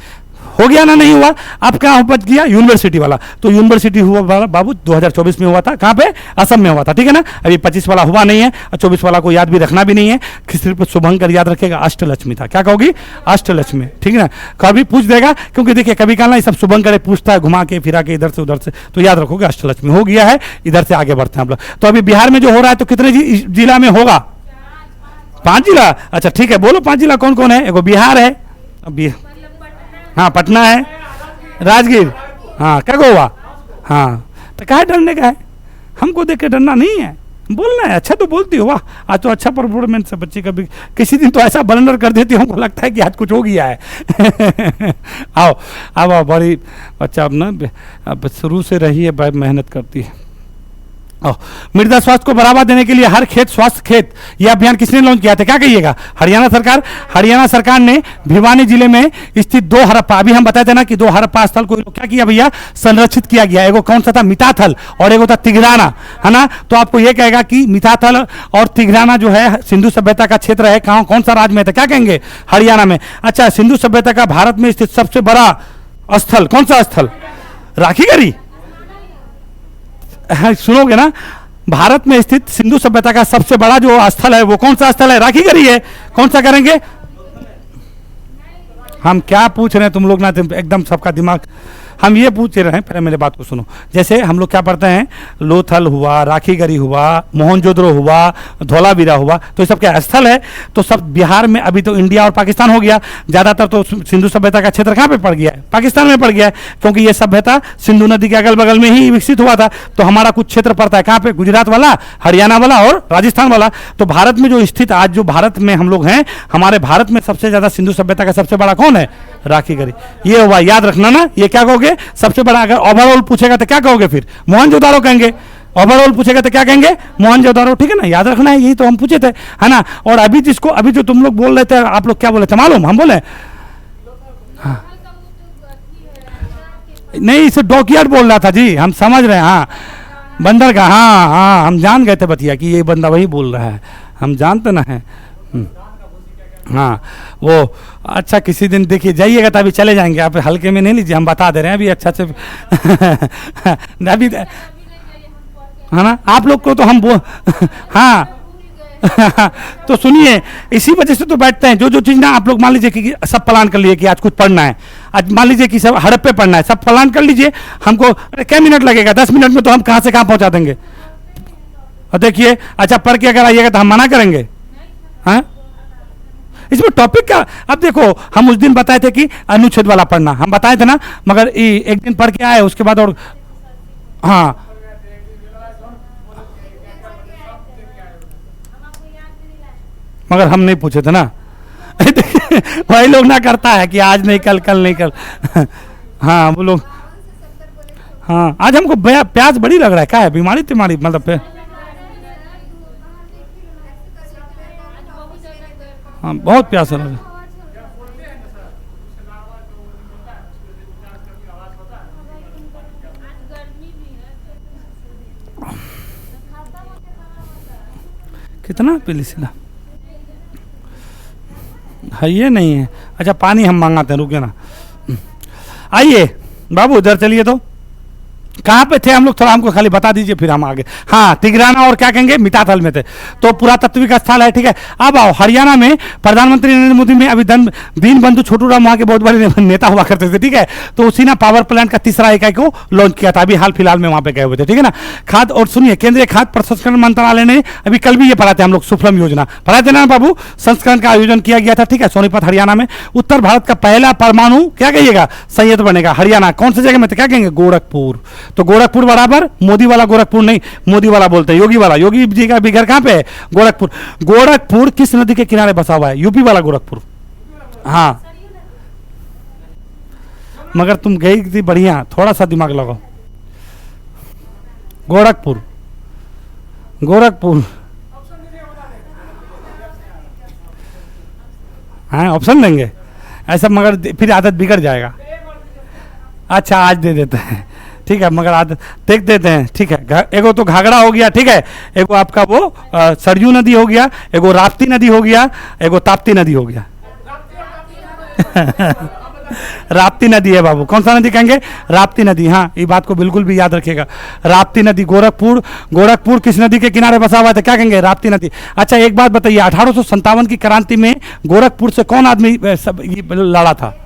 हो गया ना? नहीं हुआ? अब क्या बच गया? यूनिवर्सिटी वाला। तो यूनिवर्सिटी हुआ बाबू 2024 में हुआ था, कहाँ पे? असम में हुआ था, ठीक है ना? अभी 25 वाला हुआ नहीं है, और 24 वाला को याद भी रखना भी नहीं है। सिर्फ शुभंकर याद रखेगा, अष्टलक्ष्मी था। क्या कहोगी? अष्टलक्ष्मी, ठीक है ना? कभी पूछ देगा, क्योंकि देखिए कभी कल ना सब शुभंकर पूछता है, घुमा के फिरा के इधर से उधर से, तो याद रखोगे अष्टलक्ष्मी। हो गया है, इधर से आगे बढ़ते हैं हम लोग। तो अभी बिहार में जो हो रहा है, तो कितने जिला में होगा? 5 जिला। अच्छा ठीक है, बोलो 5 जिला कौन कौन है? एगो बिहार है, हाँ पटना है, राजगीर, हाँ क्या हुआ? हाँ तो क्या डरने का है? हमको देख के डरना नहीं है, बोलना है। अच्छा तो बोलती हो, वाह आज तो अच्छा परफॉर्मेंस है बच्ची का भी। किसी दिन तो ऐसा बलंडर कर देती हूँ, हमको लगता है कि आज कुछ हो गया है। आओ अब आओ, बड़ी बच्चा अब ना अब शुरू से रही है, मेहनत करती है। मृदा स्वास्थ्य को बढ़ावा देने के लिए हर खेत स्वास्थ्य खेत, यह अभियान किसने लॉन्च किया था? क्या कहिएगा? हरियाणा सरकार। हरियाणा सरकार ने भिवानी जिले में स्थित 2 हड़प्पा, अभी हम बताए थे ना कि 2 हड़प्पा स्थल को क्या किया भैया? संरक्षित किया गया। एगो कौन सा था? मिताथल, और एगो था तिघराना, है ना? तो आपको यह कहेगा कि मिताथल और तिघराना जो है सिंधु सभ्यता का क्षेत्र है। कौन सा राज्य में था? क्या कहेंगे? हरियाणा में। अच्छा, सिंधु सभ्यता का भारत में स्थित सबसे बड़ा स्थल कौन सा स्थल? राखीगढ़ी। सुनोगे ना, भारत में स्थित सिंधु सभ्यता का सबसे बड़ा जो स्थल है वो कौन सा स्थल है? राखीगढ़ी है। कौन सा करेंगे? हम क्या पूछ रहे हैं तुम लोग ना, एकदम सबका दिमाग, हम ये पूछ रहे हैं, पहले मेरे बात को सुनो। जैसे हम लोग क्या पढ़ते हैं, लोथल हुआ, राखीगढ़ी हुआ, मोहनजोदड़ो हुआ, धौलावीरा हुआ, तो ये सब क्या स्थल है? तो सब बिहार में। अभी तो इंडिया और पाकिस्तान हो गया, ज़्यादातर तो सिंधु सभ्यता का क्षेत्र कहाँ पे पड़ गया है? पाकिस्तान में पड़ गया है, क्योंकि ये सभ्यता सिंधु नदी के अगल बगल में ही विकसित हुआ था। तो हमारा कुछ क्षेत्र पड़ता है कहाँ पे? गुजरात वाला, हरियाणा वाला और राजस्थान वाला। तो भारत में जो स्थित आज जो भारत में हम लोग हैं, हमारे भारत में सबसे ज़्यादा सिंधु सभ्यता का सबसे बड़ा कौन है? राखीगढ़ी। ये हुआ, याद रखना ना। ये क्या कहोगे? सबसे बड़ा। अगर ओवरऑल पूछेगा तो क्या कहोगे? फिर मोहनजोदारो कहेंगे। ओवरऑल पूछेगा तो क्या कहेंगे? मोहनजोदारो, ठीक है ना? याद रखना है, यही तो हम पूछे थे, है ना? और अभी जो तुम लोग बोल रहे थे, आप लोग क्या बोले थे मालूम? हम बोले हाँ। नहीं, इसे डॉकयार्ड बोल रहा था जी, हम समझ रहे हैं। हाँ बंदर का, हाँ हाँ हम जान गए थे बतिया कि ये बंदा वही बोल रहा है, हम जानते ना है। हाँ वो अच्छा, किसी दिन देखिए जाइएगा तो अभी चले जाएंगे, आप हल्के में नहीं लीजिए, हम बता दे रहे हैं अभी अच्छा से। अभी है ना, आप लोग को तो हम हाँ। तो सुनिए, इसी वजह से तो बैठते हैं। जो चीज़ ना आप लोग मान लीजिए कि सब प्लान कर लिए कि आज कुछ पढ़ना है, आज मान लीजिए कि सब हड़प्पे पढ़ना है, सब प्लान कर लीजिए। हमको अरे क्या मिनट लगेगा? 10 मिनट में तो हम कहाँ से कहाँ पहुँचा देंगे। और देखिए, अच्छा पढ़ के अगर आइएगा तो हम मना करेंगे? हाँ इसमें टॉपिक क्या? अब देखो, हम उस दिन बताए थे कि अनुच्छेद वाला पढ़ना, हम बताए थे ना, मगर एक दिन पढ़ के आए, उसके बाद और हाँ मगर हम नहीं पूछे थे ना। वही लोग ना करता है कि आज नहीं कल, कल नहीं कल। हाँ वो लोग, हाँ आज हमको प्यास बड़ी लग रहा है। क्या है? बीमारी तिमारी मतलब? हाँ बहुत प्यास लग रहा है। कितना पिलिसिला है? ये नहीं है। अच्छा पानी हम मंगाते हैं, रुके ना। आइए बाबू इधर चलिए, तो कहाँ पे थे हम लोग, थोड़ा हमको खाली बता दीजिए फिर हम आगे। हाँ, तिगराना और क्या कहेंगे, मिताथल में थे। तो पुरातत्विक स्थल है, ठीक है। अब आओ हरियाणा में, प्रधानमंत्री नरेंद्र मोदी में अभी दीन बंधु छोटू राम वहाँ के बहुत बड़े नेता हुआ करते थे, ठीक है। तो उसी ने पावर प्लांट का तीसरा इकाई को लॉन्च किया था, अभी हाल फिलहाल में वहाँ पे गए हुए थे, ठीक है ना। खाद्य और सुनिए, केंद्रीय खाद्य प्रसंस्करण मंत्रालय ने अभी कल भी ये पढ़ा थे हम लोग, सुफलम योजना पढ़ा थे ना बाबू, संस्करण का आयोजन किया गया था, ठीक है, सोनीपत हरियाणा में। उत्तर भारत का पहला परमाणु क्या कहिएगा संयंत्र बनेगा हरियाणा, कौन सी जगह में थे, क्या कहेंगे, गोरखपुर। तो गोरखपुर बराबर मोदी वाला गोरखपुर नहीं, मोदी वाला बोलते हैं, योगी वाला, योगी जी का भी घर कहां पे है, गोरखपुर। गोरखपुर किस नदी के किनारे बसा हुआ है, यूपी वाला गोरखपुर। हाँ, मगर तुम गई थी बढ़िया, थोड़ा सा दिमाग लगाओ। गोरखपुर, गोरखपुर। हाँ, ऑप्शन देंगे ऐसा, मगर फिर आदत बिगड़ जाएगा। अच्छा, आज दे देते हैं, ठीक है, मगर आदत देख देते हैं, ठीक है। एगो तो घाघरा हो गया, ठीक है, एगो आपका वो सरयू नदी हो गया, एगो राप्ती नदी हो गया, एगो ताप्ती नदी हो गया। राप्ती नदी है बाबू, कौन सा नदी कहेंगे, राप्ती नदी। हाँ, ये बात को बिल्कुल भी याद रखिएगा, राप्ती नदी। गोरखपुर, गोरखपुर किस नदी के किनारे बसा हुआ था, क्या कहेंगे, राप्ती नदी। अच्छा, एक बात बताइए, 1857 की क्रांति में गोरखपुर से कौन आदमी लड़ा था,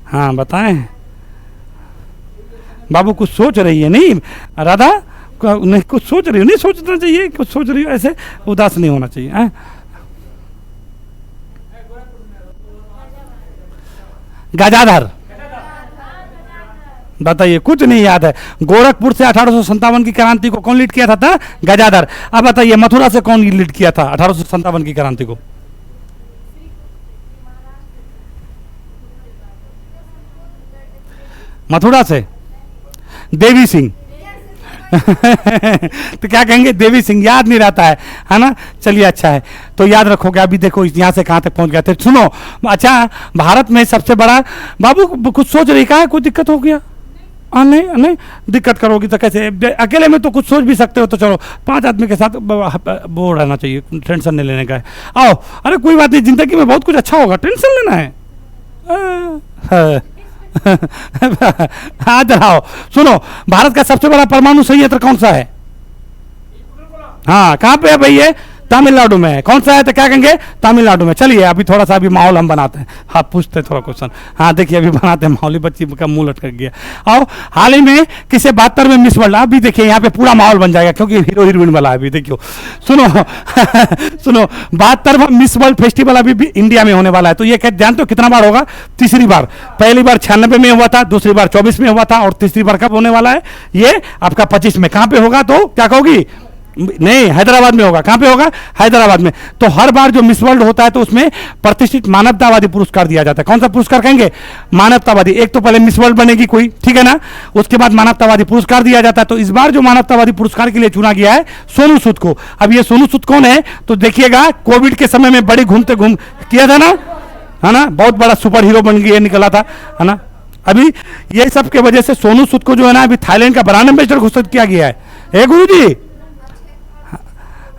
हाँ बताएं बाबू, कुछ सोच रही है नहीं राधा, नहीं कुछ सोच रही हो, नहीं सोचना चाहिए, कुछ सोच रही हो, ऐसे उदास नहीं होना चाहिए, है? गजाधर, बताइए, कुछ नहीं याद है। गोरखपुर से 1857 की क्रांति को कौन लीड किया था गजाधर। अब बताइए, मथुरा से कौन लीड किया था 1857 की क्रांति को, मथुरा से देवी सिंह। तो क्या कहेंगे, देवी सिंह, याद नहीं रहता है ना। चलिए, अच्छा है, तो याद रखोगे। अभी देखो यहाँ से कहाँ तक पहुँच गए थे, सुनो। अच्छा, भारत में सबसे बड़ा, बाबू कुछ सोच रही, कहा कुछ दिक्कत हो गया, नहीं नहीं, दिक्कत करोगी तो कैसे, अकेले में तो कुछ सोच भी सकते हो, तो चलो 5 आदमी के साथ वो रहना चाहिए, टेंशन नहीं लेने का है। आओ, अरे कोई बात नहीं, जिंदगी में बहुत कुछ अच्छा होगा, टेंशन लेना है। हाँ आओ, सुनो, भारत का सबसे बड़ा परमाणु संयंत्र कौन सा है, हाँ कहाँ पे है भाई, ये तमिलनाडु में है। कौन सा है, तो क्या कहेंगे, तमिलनाडु में। चलिए, अभी थोड़ा सा अभी माहौल हम बनाते हैं, हाँ पूछते हैं थोड़ा क्वेश्चन। हाँ देखिए, अभी बनाते हैं माहौल, बच्ची का मुंह लटक गया। और हाल ही में किसे 72 में मिस वर्ल्ड, अभी देखिए यहाँ पे पूरा माहौल बन जाएगा, क्योंकि हीरो हीरोइन वाला है अभी, देखियो सुनो। सुनो, 72वां मिस वर्ल्ड फेस्टिवल अभी भी इंडिया में होने वाला है। तो ये कह जानते हो कितना बार होगा, तीसरी बार। पहली बार 96 में हुआ था, दूसरी बार 24 में हुआ था, और तीसरी बार कब होने वाला है, ये आपका 25 में। कहाँ पे होगा, तो क्या कहोगी, नहीं हैदराबाद में होगा। कहां पे होगा, हैदराबाद में। तो हर बार जो मिस वर्ल्ड होता है तो उसमें प्रतिष्ठित मानवतावादी पुरस्कार दिया जाता है। कौन सा पुरस्कार कहेंगे, मानवतावादी। एक तो पहले मिस वर्ल्ड बनेगी कोई, ठीक है ना, उसके बाद मानवतावादी पुरस्कार दिया जाता है। तो इस बार जो मानवतावादी पुरस्कार के लिए चुना गया है सोनू सूद को। अब ये सोनू सूद कौन है, तो देखिएगा, कोविड के समय में बड़ी घूम किया था ना, है ना, बहुत बड़ा सुपर हीरो बन गया, निकला था, है ना। अभी ये सब के वजह से सोनू सूद को जो है ना, अभी थाईलैंड का ब्रांड एम्बेसडर घोषित किया गया है। गुरु जी,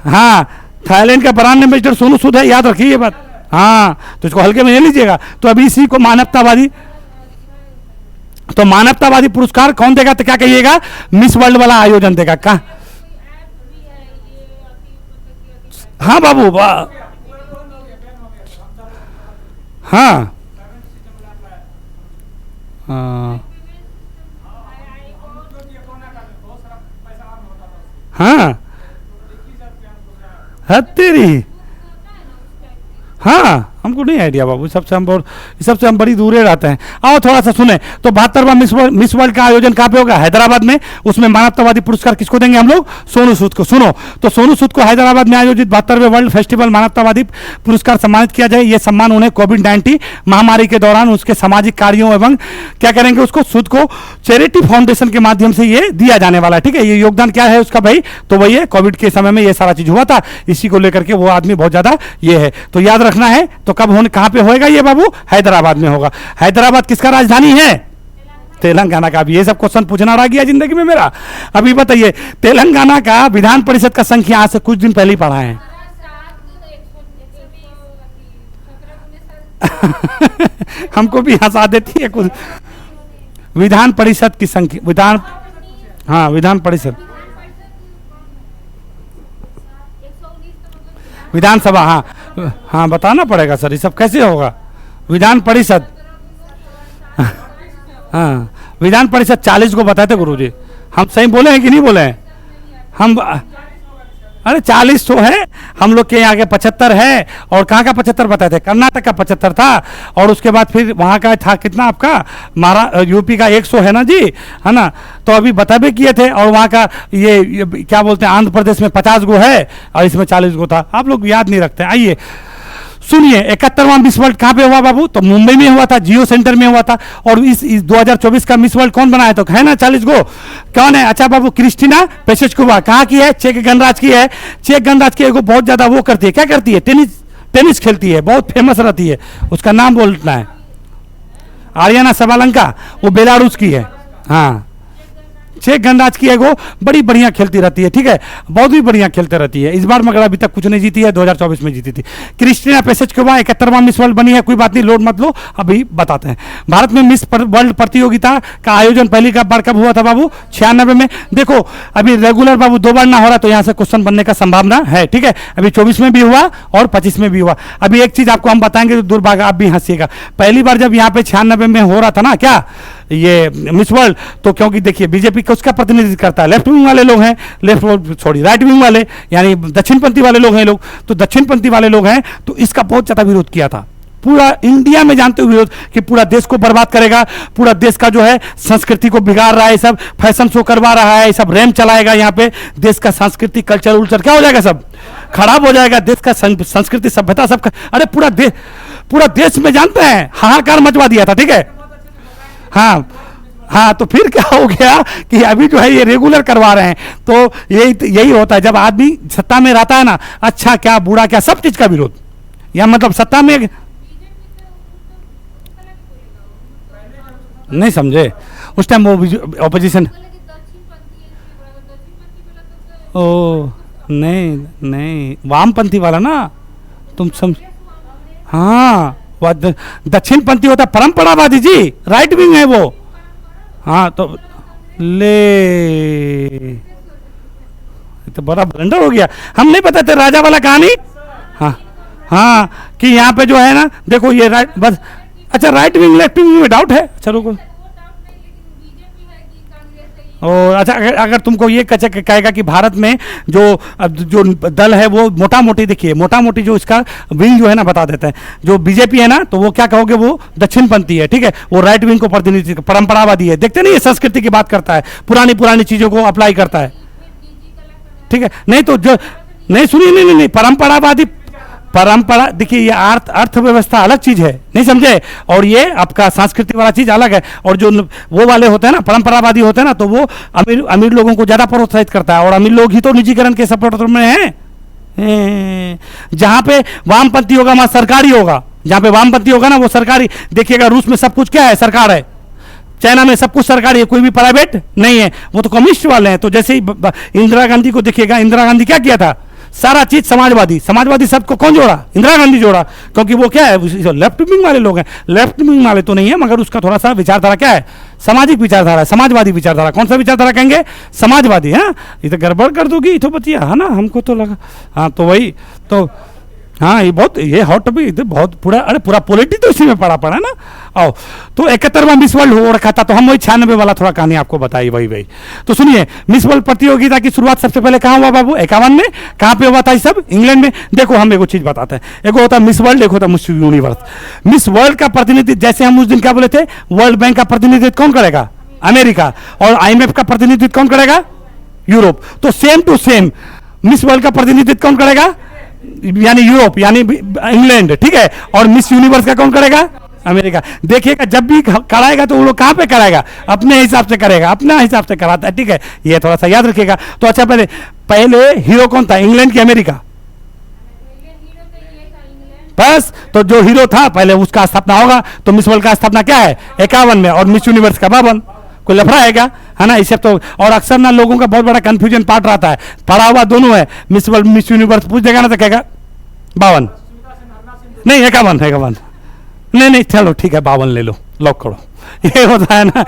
हाँ, थाईलैंड का ब्रांड एम्बेसडर सोनू सूद है, याद रखिए ये बात। हाँ, तो इसको हल्के में ले लीजिएगा। तो अभी इसी को मानवतावादी, तो मानवतावादी पुरस्कार कौन देगा, तो क्या कहिएगा, मिस वर्ल्ड वाला आयोजन देगा। कहा, हाँ बाबू, हाँ हाँ हाँ तेरी, हाँ हमको नहीं आइडिया बाबू, सबसे हम बड़ी दूर रहते हैं। आओ थोड़ा सा सुने, तो 72वां मिस वर्ल्ड का आयोजन कहाँ पे होगा, हैदराबाद में। उसमें मानवतावादी पुरस्कार किसको देंगे हम लोग, सोनू सूद को। सुनो, तो सोनू सूद को हैदराबाद में आयोजित 72वें वर्ल्ड फेस्टिवल मानवतावादी पुरस्कार सम्मानित किया जाए। यह सम्मान उन्हें कोविड-19 महामारी के दौरान उसके सामाजिक कार्यों एवं क्या करेंगे, उसको सूद को चैरिटी फाउंडेशन के माध्यम से ये दिया जाने वाला है, ठीक है। ये योगदान क्या है उसका भाई, तो वही है, कोविड के समय में ये सारा चीज हुआ था, इसी को लेकर के वो आदमी बहुत ज्यादा ये है। तो याद रखना है। तो कब होने, कहां पे होएगा ये बाबू, हैदराबाद में होगा। हैदराबाद किसका राजधानी है, तेलंगाना का। भी ये सब क्वेश्चन पूछना रह गया जिंदगी में मेरा। अभी बताइए, तेलंगाना का विधान परिषद का संख्या आज से कुछ दिन पहले ही पढ़ा है। हमको भी हंसा देती है कुछ। विधान परिषद की संख्या, विधान, हाँ विधान परिषद, विधानसभा, हाँ हाँ बताना पड़ेगा सर, ये सब कैसे होगा। विधान परिषद, हाँ विधान परिषद 40 को बताए थे गुरुजी। हम सही बोले हैं कि नहीं बोले हैं हम? अरे 40 तो है, हम लोग के यहाँ के 75 है। और कहाँ का 75 बताए थे? कर्नाटक का 75 था। और उसके बाद फिर वहाँ का था कितना आपका, यूपी का 100 है ना जी, है ना। तो अभी बता भी किए थे। और वहाँ का ये क्या बोलते हैं, आंध्र प्रदेश में 50 गो है और इसमें 40 गो था। आप लोग याद नहीं रखते। आइए सुनिए, 71वां मिस वर्ल्ड कहाँ पे हुआ बाबू? तो मुंबई में हुआ था, जियो सेंटर में हुआ था। और इस 2024 का मिस वर्ल्ड कौन बनाया? तो है ना 40 गो, कौन है? अच्छा बाबू, क्रिस्टीना पेशेचकोवा। कहाँ की है? चेक गणराज्य की है। चेक गणराज्य की एगो बहुत ज्यादा वो करती है, क्या करती है? टेनिस खेलती है, बहुत फेमस रहती है। उसका नाम बोलना है, आर्याना सबालंका, वो बेलारूस की है। हाँ, चेक गणराज्य की है, वो बड़ी बढ़िया खेलती रहती है, ठीक है, बहुत ही बढ़िया खेलती रहती है। इस बार मगर अभी तक कुछ नहीं जीती है, 2024 में जीती थी। क्रिस्टीना पेशेचकोवा 71वां मिस वर्ल्ड बनी है। कोई बात नहीं, लोड मत लो, अभी बताते हैं। भारत में मिस वर्ल्ड प्रतियोगिता का आयोजन पहली बार कब हुआ था बाबू? 96 में। देखो अभी रेगुलर बाबू 2 बार ना हो रहा, तो यहाँ से क्वेश्चन बनने का संभावना है, ठीक है। अभी 24 में भी हुआ और 25 में भी हुआ। अभी एक चीज आपको हम बताएंगे तो दुर्भाग्य, आप भी हंसीएगा। पहली बार जब यहाँ पे 96 में हो रहा था ना, क्या ये मिस वर्ल्ड, तो क्योंकि देखिए बीजेपी को उसका प्रतिनिधित्व करता है, लेफ्ट विंग वाले लोग हैं, राइट विंग वाले यानी दक्षिणपंथी वाले लोग हैं लोग, तो दक्षिणपंथी वाले लोग हैं, तो इसका बहुत ज्यादा विरोध किया था पूरा इंडिया में, जानते हुए विरोध कि पूरा देश को बर्बाद करेगा, पूरा देश का जो है संस्कृति को बिगाड़ रहा है, सब फैशन शो करवा रहा है, सब रैम चलाएगा यहाँ पे, देश का सांस्कृतिक कल्चर उल्चर क्या हो जाएगा, सब खराब हो जाएगा, देश का संस्कृति सभ्यता सब। अरे पूरा देश में जानते हैं हाहाकार मचवा दिया था, ठीक है। हाँ हाँ, तो फिर क्या हो गया कि अभी जो है ये रेगुलर करवा रहे हैं। तो यही होता है जब आदमी सत्ता में रहता है ना, अच्छा क्या बुरा क्या, सब चीज का विरोध, या मतलब सत्ता में नहीं समझे उस टाइम वो ऑपोजिशन। ओ नहीं वामपंथी वाला ना, तुम समझ, हाँ दक्षिणपंथी होता परंपरावादी जी, राइट विंग है वो। हाँ तो ले, तो बड़ा ब्लंडर हो गया, हम नहीं बताते राजा वाला कहानी। हाँ हाँ, कि यहाँ पे जो है ना, देखो ये राइट बस, अच्छा राइट विंग लेफ्ट विंग में डाउट है, अच्छा रुको। और अच्छा अगर तुमको ये कहेगा कि भारत में जो दल है वो मोटा मोटी, देखिए मोटा मोटी जो इसका विंग जो है ना, बता देते हैं, जो बीजेपी है ना, तो वो क्या कहोगे, वो दक्षिणपंथी है, ठीक है, वो राइट विंग को प्रतिनिधित्व परंपरावादी है। देखते नहीं, ये संस्कृति की बात करता है, पुरानी चीजों को अप्लाई करता है, ठीक है। नहीं तो जो नहीं सुनिए, नहीं परंपरावादी, परंपरा देखिए, ये अर्थव्यवस्था अलग चीज है, नहीं समझे, और ये आपका सांस्कृतिक वाला चीज अलग है। और जो वो वाले होते हैं ना, परंपरावादी होते हैं ना, तो वो अमीर लोगों को ज्यादा प्रोत्साहित करता है, और अमीर लोग ही तो निजीकरण के सपोर्टर में हैं। जहां पे वामपंथी होगा वहां सरकारी होगा, जहां पे वामपंथी होगा ना वो सरकारी। देखिएगा रूस में सब कुछ क्या है, सरकार है। चाइना में सब कुछ सरकारी है, कोई भी प्राइवेट नहीं है, वो तो कम्युनिस्ट वाले हैं। तो जैसे ही इंदिरा गांधी को देखिएगा, इंदिरा गांधी क्या किया था, सारा चीज समाजवादी सबको कौन जोड़ा, इंदिरा गांधी जोड़ा, क्योंकि वो क्या है, लेफ्ट विंग वाले लोग हैं। लेफ्ट विंग वाले तो नहीं है, मगर उसका थोड़ा सा विचारधारा क्या है, सामाजिक विचारधारा है, समाजवादी विचारधारा। कौन सा विचारधारा कहेंगे, समाजवादी। है ये तो गड़बड़ कर दोगी तो बतिया, है ना, हमको तो लगा। हाँ तो वही तो, हाँ ये हॉट टॉपिक, बहुत पूरा पॉलिटिक्स तो इसी में पड़ा है ना। आओ तो 71वां मिस वर्ल्ड हो रखा था, तो हम वही 96 वाला थोड़ा कहानी आपको बताई, वही। तो सुनिए, मिस वर्ल्ड प्रतियोगिता की शुरुआत सबसे पहले कहाँ हुआ बाबू? 51 में। कहाँ पे हुआ था ये सब? इंग्लैंड में। देखो हम एगो चीज बताते हैं, एक होता है मिस वर्ल्ड, एक होता है मिस यूनिवर्स। मिस वर्ल्ड का प्रतिनिधित्व, जैसे हम उस दिन क्या बोले थे, वर्ल्ड बैंक का प्रतिनिधित्व कौन करेगा? अमेरिका। और IMF का प्रतिनिधित्व कौन करेगा? यूरोप। तो same to same Miss World का प्रतिनिधित्व कौन करेगा? यानी यूरोप, यानी इंग्लैंड, ठीक है। और मिस यूनिवर्स का कौन करेगा? अमेरिका। देखिएगा जब भी कराएगा तो वो लोग कहां पे कराएगा? अपने हिसाब से करेगा, अपना हिसाब से कराता है, ठीक है, ये थोड़ा सा याद रखिएगा। तो अच्छा पहले हीरो कौन था, इंग्लैंड की अमेरिका? बस, तो जो हीरो था पहले उसका स्थापना होगा। तो मिस वर्ल्ड का स्थापना क्या है? 51 में, और मिस यूनिवर्स का 52। कोई लफड़ा है ना इसे तो। और अक्सर ना लोगों का बहुत बड़ा कंफ्यूजन पार्ट रहता है, पढ़ा हुआ दोनों है, मिस वर्ल्ड मिस यूनिवर्स पूछ देगा ना तो कहेगा 52 नहीं 51। नहीं नहीं चलो ठीक है 52 ले लो, लॉक करो। ये होता है ना।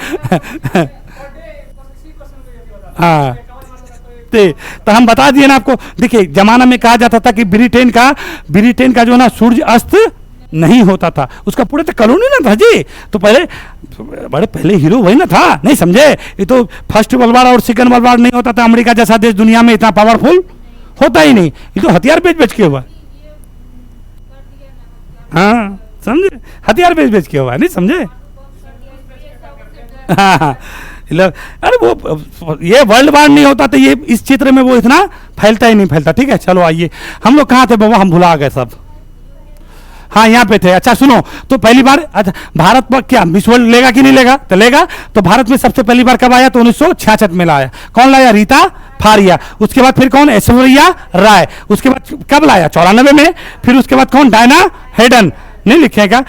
हाँ तो हम बता दिए ना आपको। देखिए जमाना में कहा जाता था कि ब्रिटेन का जो ना सूर्य अस्त नहीं होता था, उसका पूरे तो कॉलोनी ना था जी। तो बड़े पहले हीरो वही ना था, नहीं समझे? ये तो फर्स्ट वर्ल्ड वार और सेकंड वर्ल्ड वार नहीं होता था, अमेरिका जैसा देश दुनिया में इतना पावरफुल होता ही नहीं। ये तो हथियार बेच बेच के हुआ। हाँ समझे, हथियार बेच बेच के हुआ, नहीं समझे? हाँ अरे वो ये वर्ल्ड वार नहीं होता तो ये इस क्षेत्र में वो इतना फैलता ही नहीं फैलता। ठीक है चलो आइए, हम लोग कहाँ थे बाबा, हम भुला गए सब। हाँ यहाँ पे थे। अच्छा सुनो, तो पहली बार अच्छा भारत पर क्या मिस वर्ल्ड लेगा कि नहीं लेगा? तो लेगा। तो भारत में सबसे पहली बार कब आया? तो 1966 में लाया। कौन लाया? रीता फारिया। उसके बाद फिर कौन? ऐश्वर्या राय। उसके बाद कब लाया? 94 में। फिर उसके बाद कौन? Diana Hayden. नहीं लिखेगा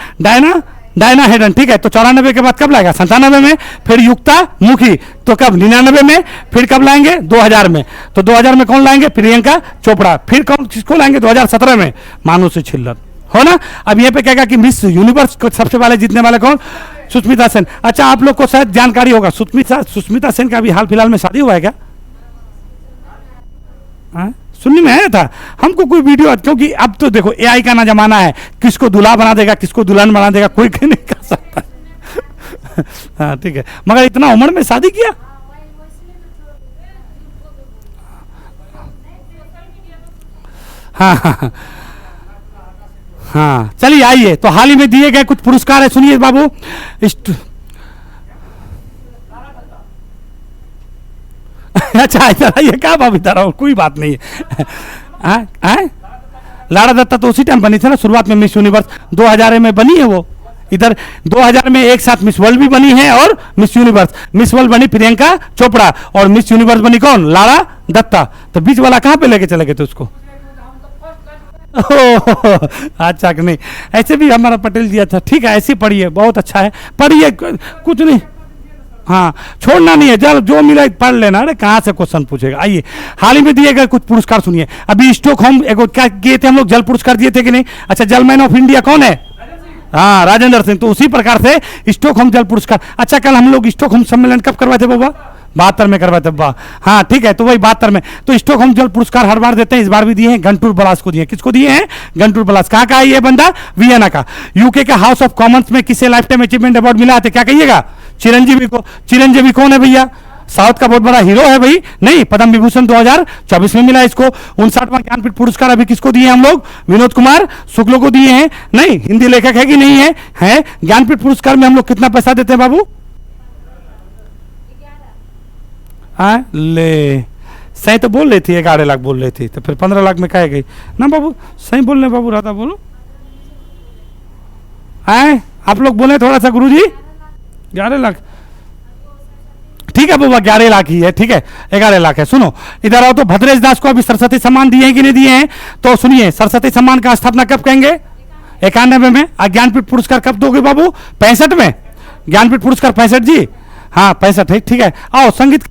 डायना हेडन। ठीक है, तो 94 के बाद कब लाएगा? 97 में। फिर युक्ता मुखी। तो कब? 99 में। फिर कब लाएंगे? 2000 में। तो 2000 में कौन लाएंगे? प्रियंका चोपड़ा। फिर कौन किसको लाएंगे? 2017 में मानुषी छिल्लर, हो ना। अब यहाँ पे कहेगा कि मिस यूनिवर्स को सबसे पहले जीतने वाले कौन? सुष्मिता सेन। अच्छा आप लोग को शायद जानकारी होगा, सुष्मिता सेन का भी हाल फिलहाल में शादी हुआ है क्या? सुनने में आया था हमको कोई वीडियो, क्योंकि अब तो देखो एआई का ना जमाना है, किसको दूल्हा बना देगा किसको दुल्हन बना देगा कोई नहीं कर सकता। हाँ ठीक है, मगर इतना उम्र में शादी किया। हाँ हाँ हाँ चलिए आइए, तो हाल ही में दिए गए कुछ पुरस्कार है, सुनिए बाबू। अच्छा इधर आइए, क्या बाबू इधर आओ, कोई बात नहीं है। लाड़ा दत्ता तो उसी टाइम बनी थी ना, शुरुआत में मिस यूनिवर्स 2000 में बनी है वो। इधर 2000 में एक साथ मिस वर्ल्ड भी बनी है और मिस यूनिवर्स। मिस वर्ल्ड बनी प्रियंका चोपड़ा और मिस यूनिवर्स बनी कौन? लाड़ा दत्ता। तो बीच वाला कहाँ पे लेके चले गए थे उसको? अच्छा कि नहीं, ऐसे भी हमारा पटेल जी अच्छा। ठीक है ऐसे पढ़िए, बहुत अच्छा है, पढ़िए कुछ नहीं। हाँ छोड़ना नहीं है, जब जो मिला पढ़ लेना। अरे कहाँ से क्वेश्चन पूछेगा। आइए हाल ही में दिए गए कुछ पुरस्कार सुनिए। अभी स्टॉकहोम एगो क्या किए थे हम लोग, जल पुरस्कार दिए थे कि नहीं? अच्छा जल मैन ऑफ इंडिया कौन है? हाँ राजेंद्र सिंह। तो उसी प्रकार से स्टॉकहोम जल पुरस्कार। अच्छा कल हम लोग स्टॉकहोम सम्मेलन कब करवाए थे बाबा? 72 में करवाए थे बा। हाँ ठीक है, तो वही 72 में। तो स्टॉकहोम जल पुरस्कार हर बार देते हैं, इस बार भी दिए हैं गंटूर बलास को दिए। किसको दिए हैं? गंटूर बलास। कहाँ का है ये बंदा? वियना का। यूके का हाउस ऑफ कॉमन्स में किसे लाइफ टाइम अचीवमेंट अवार्ड मिला है? क्या कहिएगा? चिरंजीवी को। चिरंजीवी कौन है भैया? साउथ का बहुत बड़ा हीरो है भाई। नहीं, पद्म विभूषण 2024 में मिला इसको। 59वां ज्ञानपीठ पुरस्कार अभी किसको दिए हम लोग? विनोद कुमार शुक्ल को दिए हैं। नहीं, हिंदी लेखक है कि नहीं है? है। ज्ञानपीठ पुरस्कार में हम लोग कितना पैसा देते हैं बाबू? ले सही तो बोल रही थी, 11 लाख बोल रही थी, तो फिर 15 लाख में कहे गई ना बाबू? सही बोल रहे बाबू, राधा बोलो। आप लोग बोले थोड़ा सा गुरुजी। 11 लाख ठीक है बाबा, 11 लाख ही है। ठीक है 11 लाख है। सुनो इधर आओ, तो भद्रेश दास को अभी सरस्वती सम्मान दिए हैं कि नहीं दिए हैं? तो सुनिए, सरस्वती सम्मान का स्थापना कब कहेंगे? 91 में। ज्ञानपीठ पुरस्कार कब दोगे बाबू? 65 में। ज्ञानपीठ पुरस्कार 65 जी। हाँ 65 है। ठीक है, आओ संगीत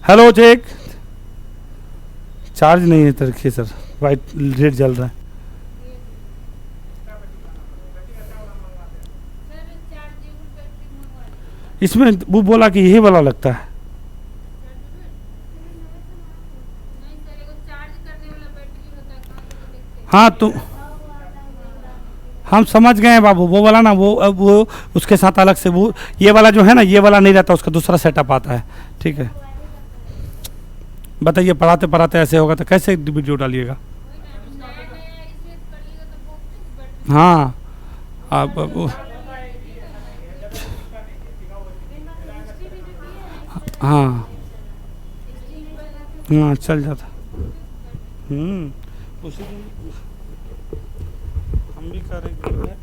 हेलो चेक। चार्ज नहीं है तो रखिए सर, वाइट रेड जल रहा है। इसमें वो बोला कि यही वाला लगता है। हाँ तो हम समझ गए हैं बाबू, वो वाला ना, वो उसके साथ अलग से वो, ये वाला जो है ना, ये वाला नहीं रहता, उसका दूसरा सेटअप आता है। ठीक है, बताइए पढ़ाते पढ़ाते ऐसे होगा तो कैसे वीडियो डालिएगा। हाँ आप हाँ हाँ चल जाता। उसी दिन हम भी करेंगे।